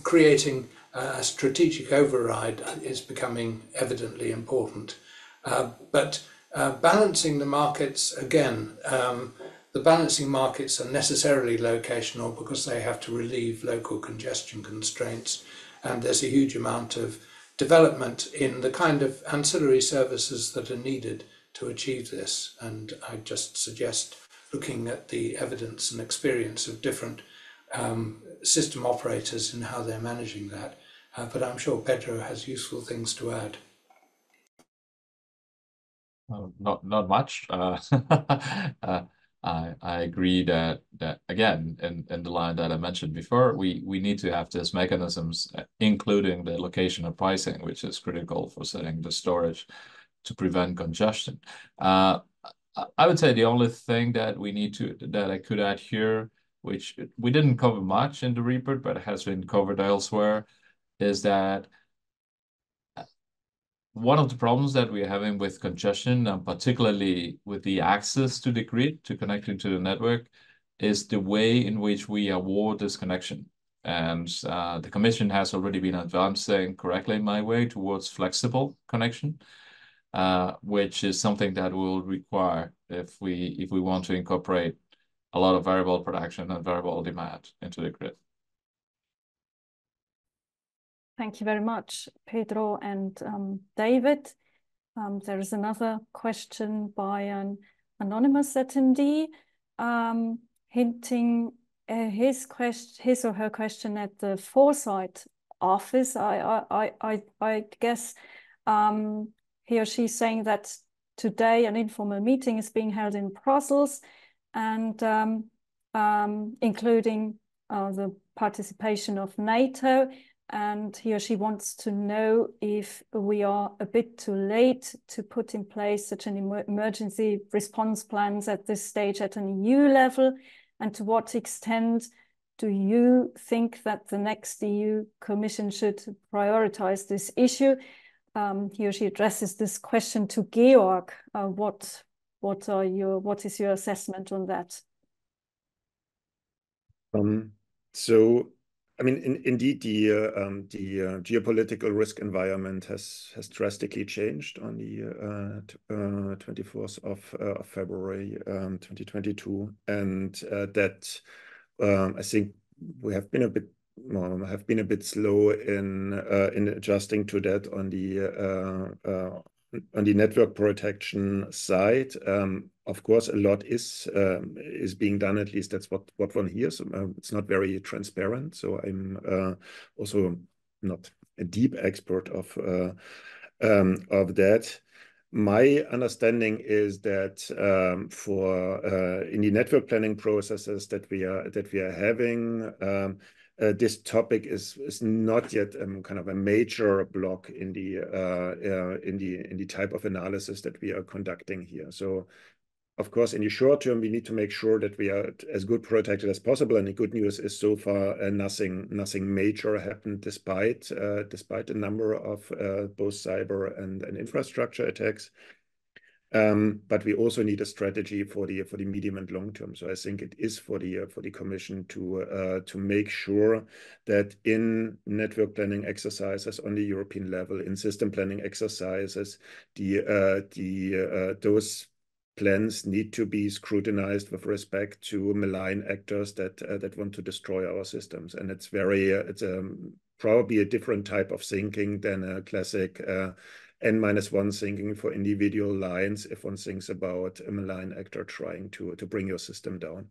creating a strategic override is becoming evidently important. But balancing the markets, again, the balancing markets are necessarily locational because they have to relieve local congestion constraints, and there's a huge amount of development in the kind of ancillary services that are needed to achieve this. And I just suggest looking at the evidence and experience of different system operators and how they're managing that. But I'm sure Pedro has useful things to add. Not much. I agree that again, in the line that I mentioned before, we need to have these mechanisms, including the location of pricing, which is critical for setting the storage to prevent congestion. I would say the only thing that I could add here, which we didn't cover much in the report, but has been covered elsewhere, is that one of the problems that we're having with congestion, and particularly with the access to the grid to connecting to the network, is the way in which we award this connection. And the Commission has already been advancing correctly in my way towards flexible connection, which is something that will require if we want to incorporate a lot of variable production and variable demand into the grid. Thank you very much, Pedro and David. There is another question by an anonymous attendee, hinting his or her question at the Foresight office. I guess he or she is saying that today an informal meeting is being held in Brussels, and including the participation of NATO. And he or she wants to know if we are a bit too late to put in place such an emergency response plans at this stage at an EU level, and to what extent do you think that the next EU Commission should prioritize this issue? He or she addresses this question to Georg. What is your assessment on that? So, I mean, indeed, the geopolitical risk environment has drastically changed on the 24th of February 2022, and that I think we have been a bit slow in adjusting to that on the network protection side. Of course, a lot is being done. At least that's what one hears. It's not very transparent. So I'm also not a deep expert of that. My understanding is that in the network planning processes that we are having, this topic is not yet kind of a major block in the type of analysis that we are conducting here. So, of course, in the short term, we need to make sure that we are as good protected as possible. And the good news is so far nothing major happened despite a number of both cyber and infrastructure attacks. But we also need a strategy for the medium and long term. So I think it is for the Commission to make sure that in network planning exercises on the European level, in system planning exercises, those plans need to be scrutinized with respect to malign actors that want to destroy our systems. And it's probably a different type of thinking than a classic N-1 thinking for individual lines if one thinks about a malign actor trying to bring your system down.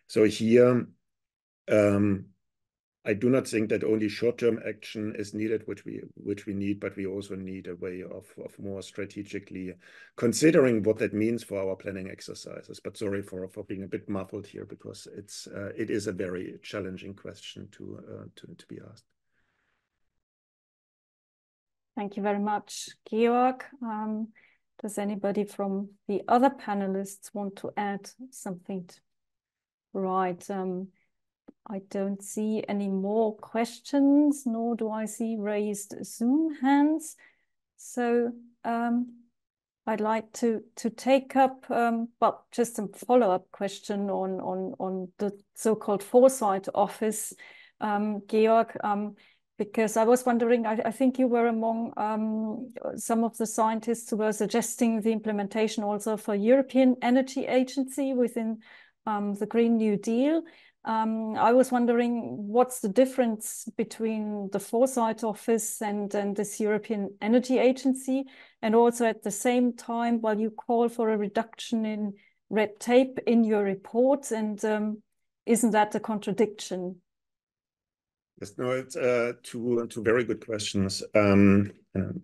So here, I do not think that only short-term action is needed, which we need, but we also need a way of more strategically considering what that means for our planning exercises. But sorry for being a bit muffled here, because it is a very challenging question to be asked. Thank you very much, Georg. Does anybody from the other panelists want to add something? Right. I don't see any more questions, nor do I see raised Zoom hands. So I'd like to take up, well, just some follow-up question on the so-called Foresight Office, Georg, because I was wondering, I think you were among some of the scientists who were suggesting the implementation also for European Energy Agency within the Green New Deal. I was wondering, what's the difference between the Foresight Office and this European Energy Agency? And also at the same time, while you call for a reduction in red tape in your report, and isn't that a contradiction? Yes, no, it's two very good questions,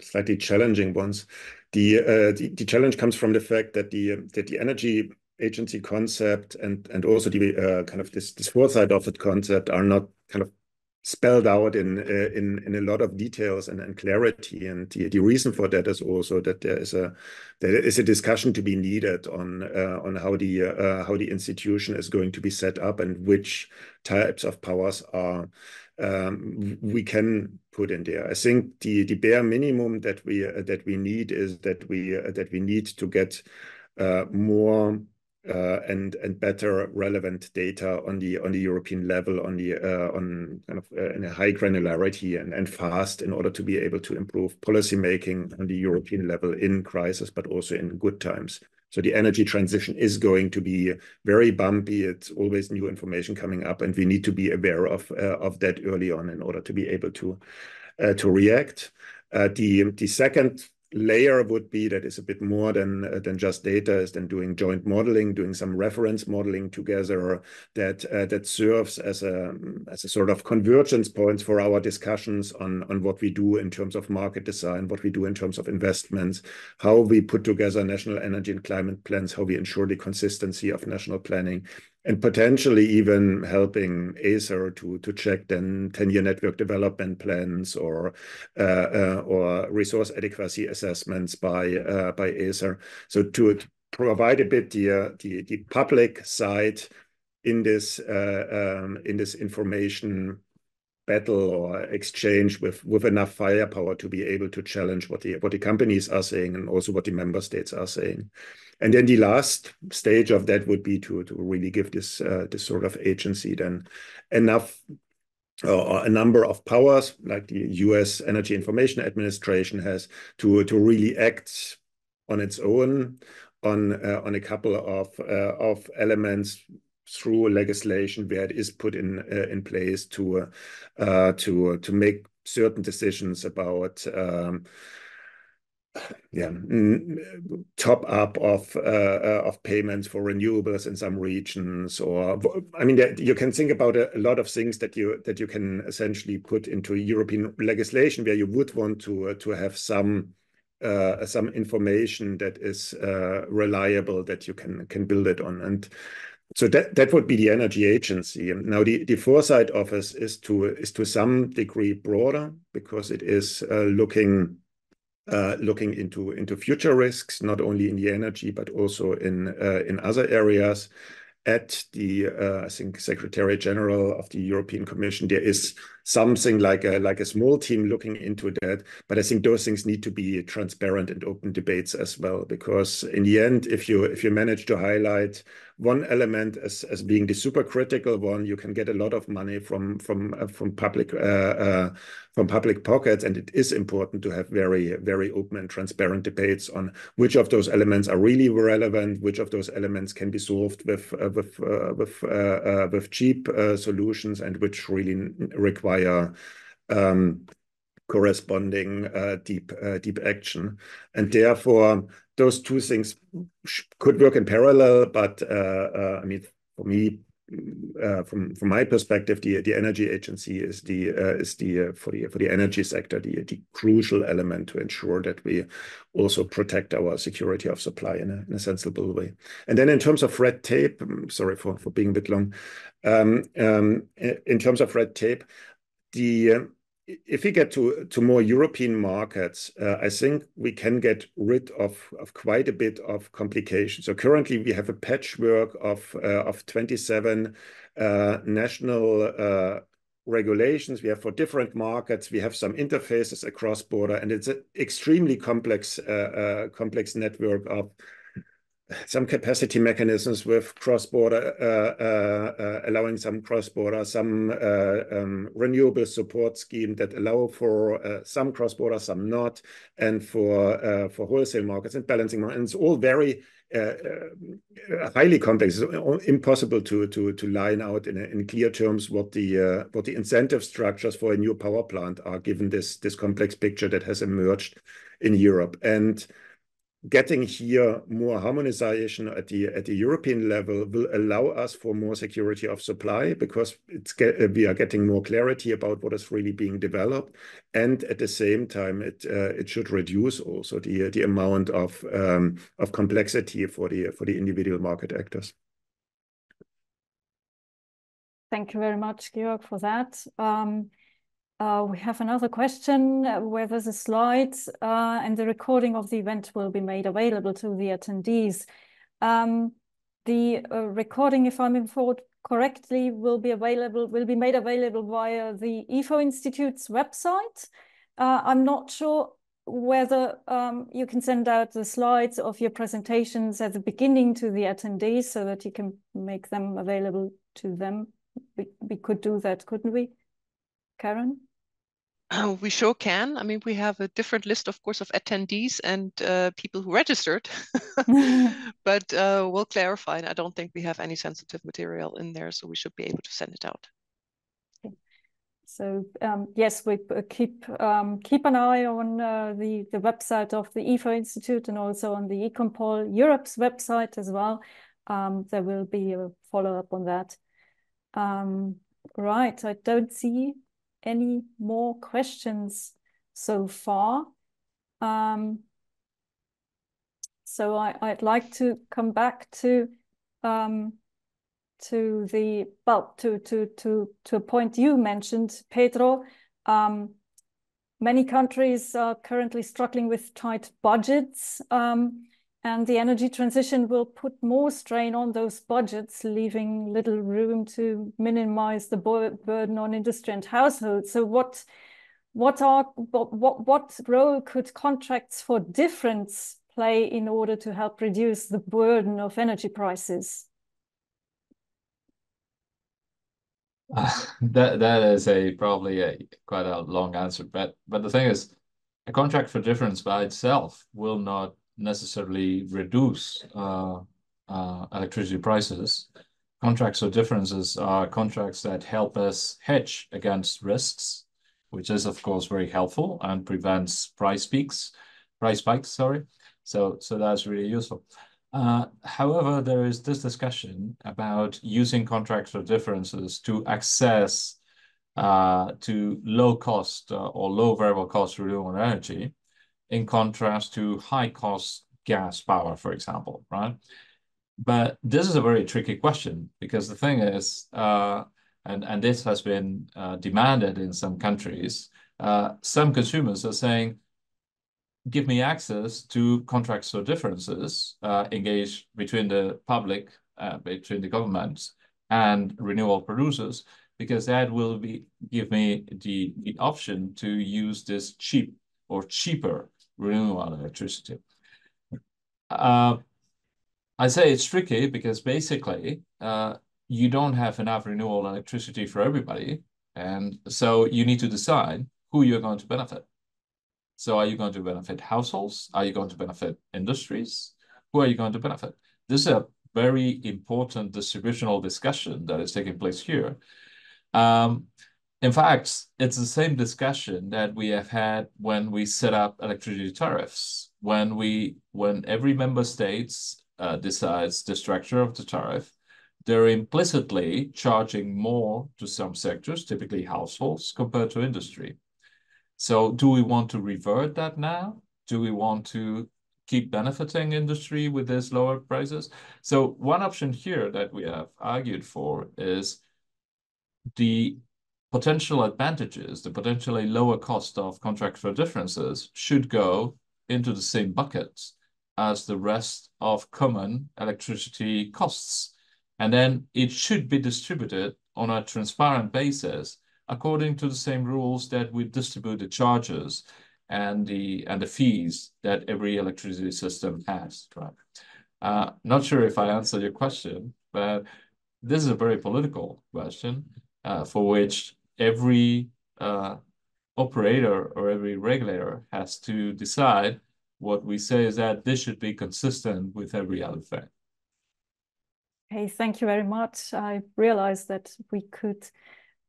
slightly challenging ones. The challenge comes from the fact that the energy agency concept and also the kind of this foresight of that concept are not kind of spelled out in a lot of details and clarity. And the reason for that is also that there is a discussion to be needed on how the institution is going to be set up and which types of powers are we can put in there. I think the bare minimum that we need is that we need to get more and better relevant data on the European level, on kind of in a high granularity and fast, in order to be able to improve policy making on the European level in crisis, but also in good times. So the energy transition is going to be very bumpy. It's always new information coming up, and we need to be aware of that early on in order to be able to react. The second layer would be that is a bit more than just data, is then doing joint modeling, doing some reference modeling together that serves as a sort of convergence points for our discussions on what we do in terms of market design, what we do in terms of investments, how we put together national energy and climate plans, how we ensure the consistency of national planning, and potentially even helping ACER to check then 10-year network development plans or resource adequacy assessments by ACER. So to provide a bit the public side in this information battle or exchange with enough firepower to be able to challenge what the companies are saying and also what the member states are saying. And then the last stage of that would be to really give this sort of agency then enough or a number of powers, like the US Energy Information Administration has, to really act on its own on a couple of elements through legislation where it is put in place to make certain decisions about top up of payments for renewables in some regions, or I mean, you can think about a lot of things that you can essentially put into European legislation where you would want to have some information that is reliable, that you can build it on. And so that would be the energy agency. Now the foresight office is to some degree broader, because it is looking into future risks, not only in the energy, but also in other areas. At the I think Secretary General of the European Commission, there is something like a small team looking into that. But I think those things need to be transparent and open debates as well, because in the end, if you manage to highlight one element as being the super critical one, you can get a lot of money from public pockets, and it is important to have very, very open and transparent debates on which of those elements are really relevant, which of those elements can be solved with cheap solutions, and which really require corresponding deep action. And therefore, those two things could work in parallel. But I mean, for me, from my perspective, the energy agency is for the energy sector the crucial element to ensure that we also protect our security of supply in a sensible way. And then in terms of red tape, sorry for being a bit long. In terms of red tape, if we get to more European markets, I think we can get rid of quite a bit of complications. So currently we have a patchwork of 27 national regulations. We have for different markets. We have some interfaces across border, and it's an extremely complex network of some capacity mechanisms with cross-border, allowing some cross-border, some renewable support scheme that allow for some cross-border, some not, and for wholesale markets and balancing markets. And it's all very highly complex. It's impossible to line out in clear terms what the incentive structures for a new power plant are, given this complex picture that has emerged in Europe. And getting here more harmonization at the European level will allow us for more security of supply, because we are getting more clarity about what is really being developed, and at the same time it should reduce also the amount of complexity for the individual market actors. Thank you very much, Georg, for that. We have another question where there's a slide and the recording of the event will be made available to the attendees. The recording, if I'm informed correctly, will be made available via the IFO Institute's website. I'm not sure whether you can send out the slides of your presentations at the beginning to the attendees so that you can make them available to them. We could do that, couldn't we, Karen? We sure can. I mean, we have a different list, of course, of attendees and people who registered, but we'll clarify. I don't think we have any sensitive material in there, so we should be able to send it out. Okay. So yes, we keep an eye on the website of the IFO Institute and also on the EconPol Europe's website as well. There will be a follow-up on that. Right, I don't see any more questions so far. So I'd like to come back to a point you mentioned, Pedro. Many countries are currently struggling with tight budgets, and the energy transition will put more strain on those budgets, leaving little room to minimize the burden on industry and households. So what role could contracts for difference play in order to help reduce the burden of energy prices? That is probably quite a long answer, but the thing is, a contract for difference by itself will not necessarily reduce electricity prices. Contracts for differences are contracts that help us hedge against risks, which is of course very helpful and prevents price spikes. So that's really useful. However, there is this discussion about using contracts for differences to access to low cost or low variable cost renewable energy, in contrast to high cost gas power, for example, right? But this is a very tricky question, because the thing is, and this has been demanded in some countries, some consumers are saying, give me access to contracts for differences engaged between the public, between the governments and renewable producers, because that will give me the option to use this cheap or cheaper renewable electricity. I say it's tricky because basically you don't have enough renewable electricity for everybody, and so you need to decide who you're going to benefit. So are you going to benefit households? Are you going to benefit industries? Who are you going to benefit? This is a very important distributional discussion that is taking place here. In fact, it's the same discussion that we have had when we set up electricity tariffs. When every member state decides the structure of the tariff, they're implicitly charging more to some sectors, typically households, compared to industry. So do we want to revert that now? Do we want to keep benefiting industry with these lower prices? So one option here that we have argued for is the potential advantages, the potentially lower cost of contract for differences should go into the same buckets as the rest of common electricity costs. And then it should be distributed on a transparent basis according to the same rules that we distribute the charges and the fees that every electricity system has. Right? Not sure if I answered your question, but this is a very political question for which every operator or every regulator has to decide. What we say is that this should be consistent with every other thing. Okay, thank you very much. I realized that we could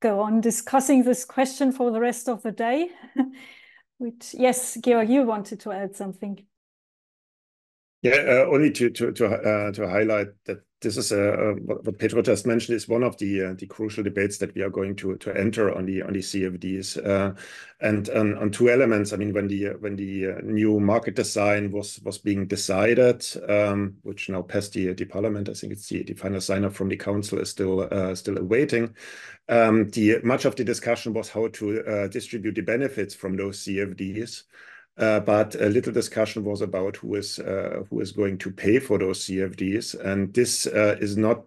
go on discussing this question for the rest of the day. Which, yes, Georg, you wanted to add something. Yeah, only to highlight that this is what Pedro just mentioned is one of the crucial debates that we are going to enter on the CFDs, and on two elements. I mean, when the new market design was being decided, which now passed the parliament, I think it's the final sign off from the council is still awaiting. Much of the discussion was how to distribute the benefits from those CFDs. But a little discussion was about who is going to pay for those CFDs, and this is not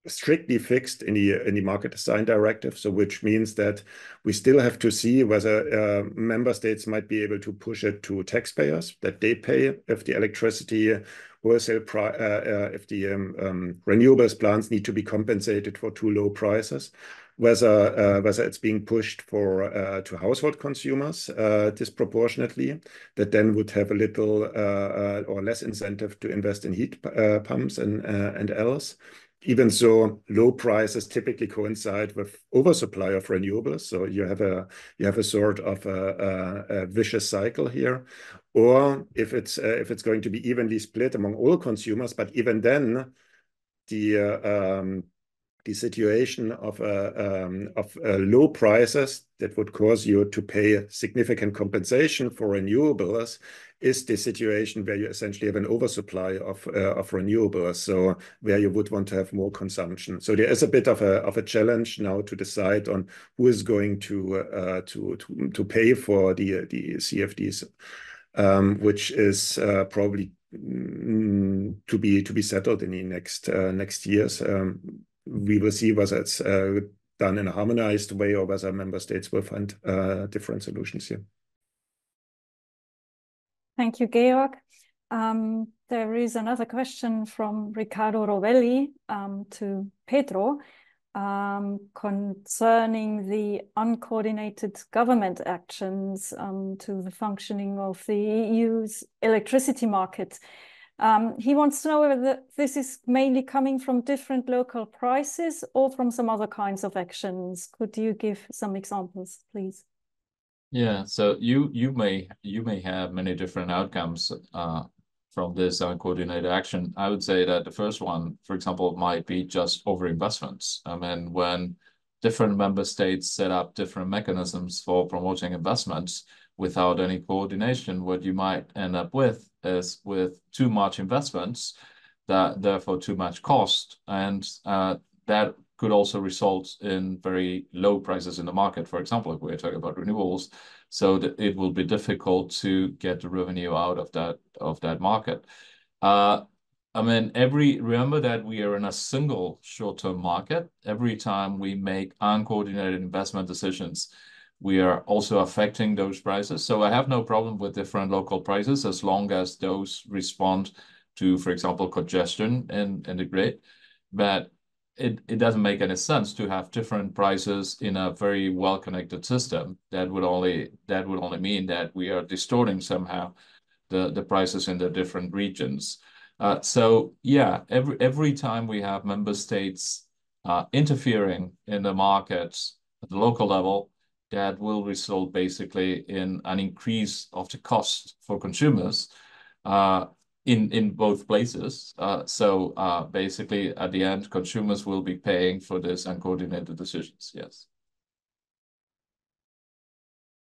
strictly fixed in the market design directive. So, which means that we still have to see whether member states might be able to push it to taxpayers that they pay if the electricity wholesale if the renewables plants need to be compensated for too low prices. Whether it's being pushed to household consumers disproportionately, that then would have a little or less incentive to invest in heat pumps and else. Even so, low prices typically coincide with oversupply of renewables, so you have a sort of a vicious cycle here. Or if it's going to be evenly split among all consumers, but even then, the situation of low prices that would cause you to pay significant compensation for renewables is the situation where you essentially have an oversupply of renewables, so where you would want to have more consumption. So there is a bit of a challenge now to decide on who is going to pay for the CFDs, which is probably to be settled in the next years. We will see whether it's done in a harmonized way or whether member states will find different solutions here. Thank you, Georg. There is another question from Riccardo Rovelli to Pedro concerning the uncoordinated government actions to the functioning of the EU's electricity market. He wants to know whether this is mainly coming from different local prices or from some other kinds of actions. Could you give some examples, please? Yeah, so you may have many different outcomes from this uncoordinated action. I would say that the first one, for example, might be just overinvestments. I mean, when different member states set up different mechanisms for promoting investments without any coordination, what you might end up with is with too much investments, therefore too much cost, and that could also result in very low prices in the market. For example, if we're talking about renewables, so that it will be difficult to get the revenue out of that market. I mean, remember that we are in a single short-term market. Every time we make uncoordinated investment decisions, we are also affecting those prices. So I have no problem with different local prices as long as those respond to, for example, congestion in the grid. But it doesn't make any sense to have different prices in a very well-connected system. That would only mean that we are distorting somehow the prices in the different regions. So yeah, every time we have member states interfering in the markets at the local level, that will result basically in an increase of the cost for consumers in both places. So basically, at the end, consumers will be paying for this uncoordinated decisions. Yes.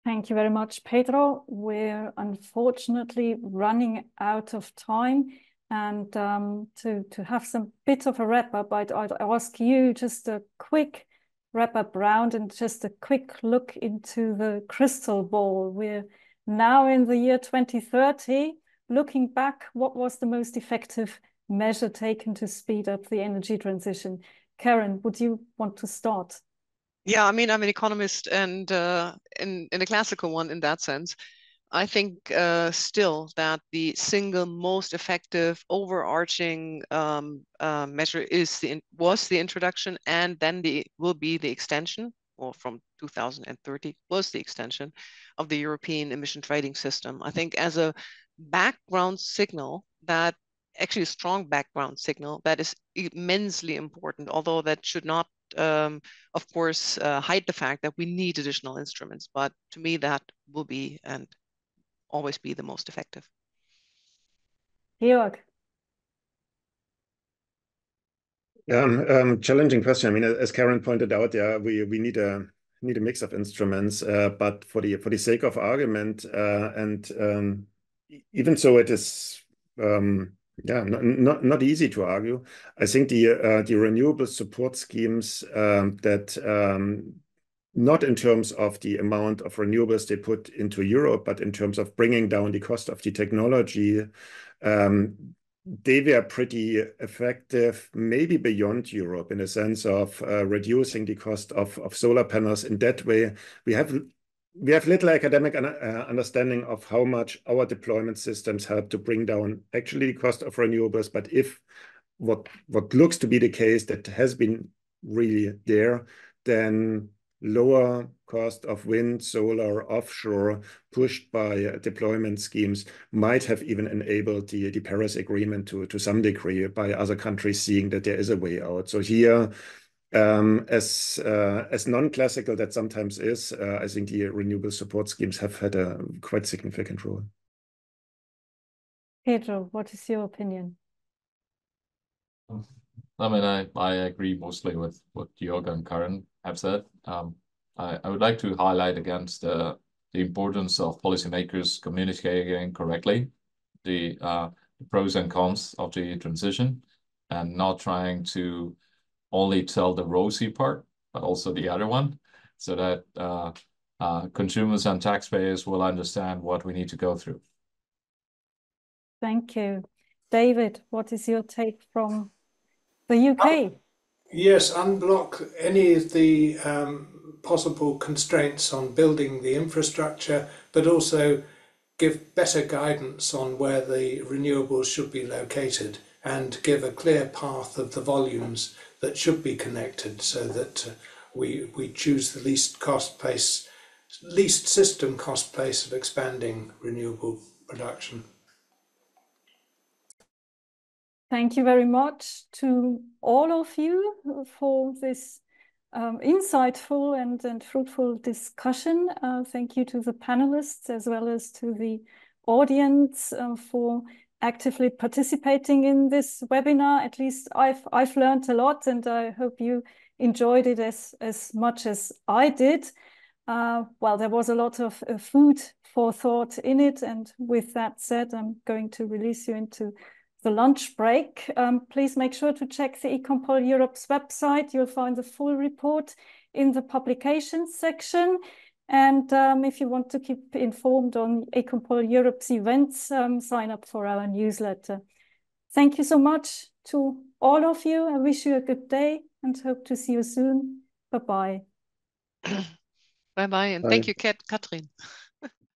Thank you very much, Pedro. We're unfortunately running out of time. And to have some bit of a wrap-up, I'd ask you just a quick wrap-up round and just a quick look into the crystal ball. We're now in the year 2030. Looking back, what was the most effective measure taken to speed up the energy transition? Karen, would you want to start? Yeah, I mean, I'm an economist and in a classical one in that sense. I think still that the single most effective overarching measure was the introduction, and then will be the extension, or from 2030 was the extension of the European emission trading system. I think as a background signal, that actually a strong background signal that is immensely important, although that should not of course hide the fact that we need additional instruments. But to me, that will be and always be the most effective. Georg. Challenging question. I mean, as Karen pointed out, yeah, we need a mix of instruments, but for the sake of argument, and even so, it is not easy to argue. I think the renewable support schemes that not in terms of the amount of renewables they put into Europe, but in terms of bringing down the cost of the technology, they were pretty effective, maybe beyond Europe, in the sense of reducing the cost of solar panels. In that way, we have little academic understanding of how much our deployment systems help to bring down actually the cost of renewables. But if what looks to be the case that has been really there, then lower cost of wind, solar, offshore, pushed by deployment schemes, might have even enabled the Paris Agreement to some degree, by other countries seeing that there is a way out. So here, as non-classical that sometimes is, I think the renewable support schemes have had a quite significant role. Pedro, what is your opinion? I mean, I agree mostly with what Georg and Karen have said. I would like to highlight against the importance of policymakers communicating correctly the pros and cons of the transition, and not trying to only tell the rosy part, but also the other one, so that consumers and taxpayers will understand what we need to go through. Thank you. David, what is your take from the UK? Yes, unblock any of the possible constraints on building the infrastructure, but also give better guidance on where the renewables should be located, and give a clear path of the volumes that should be connected, so that we choose the least system cost place of expanding renewable production. Thank you very much to all of you for this insightful and fruitful discussion. Thank you to the panelists as well as to the audience for actively participating in this webinar. At least I've learned a lot, and I hope you enjoyed it as much as I did. Well, there was a lot of food for thought in it, and with that said, I'm going to release you into the lunch break. Please make sure to check the EconPol Europe's website. You'll find the full report in the publications section. And if you want to keep informed on EconPol Europe's events, sign up for our newsletter. Thank you so much to all of you. I wish you a good day and hope to see you soon. Bye-bye. Bye-bye, and thank you, Katrin.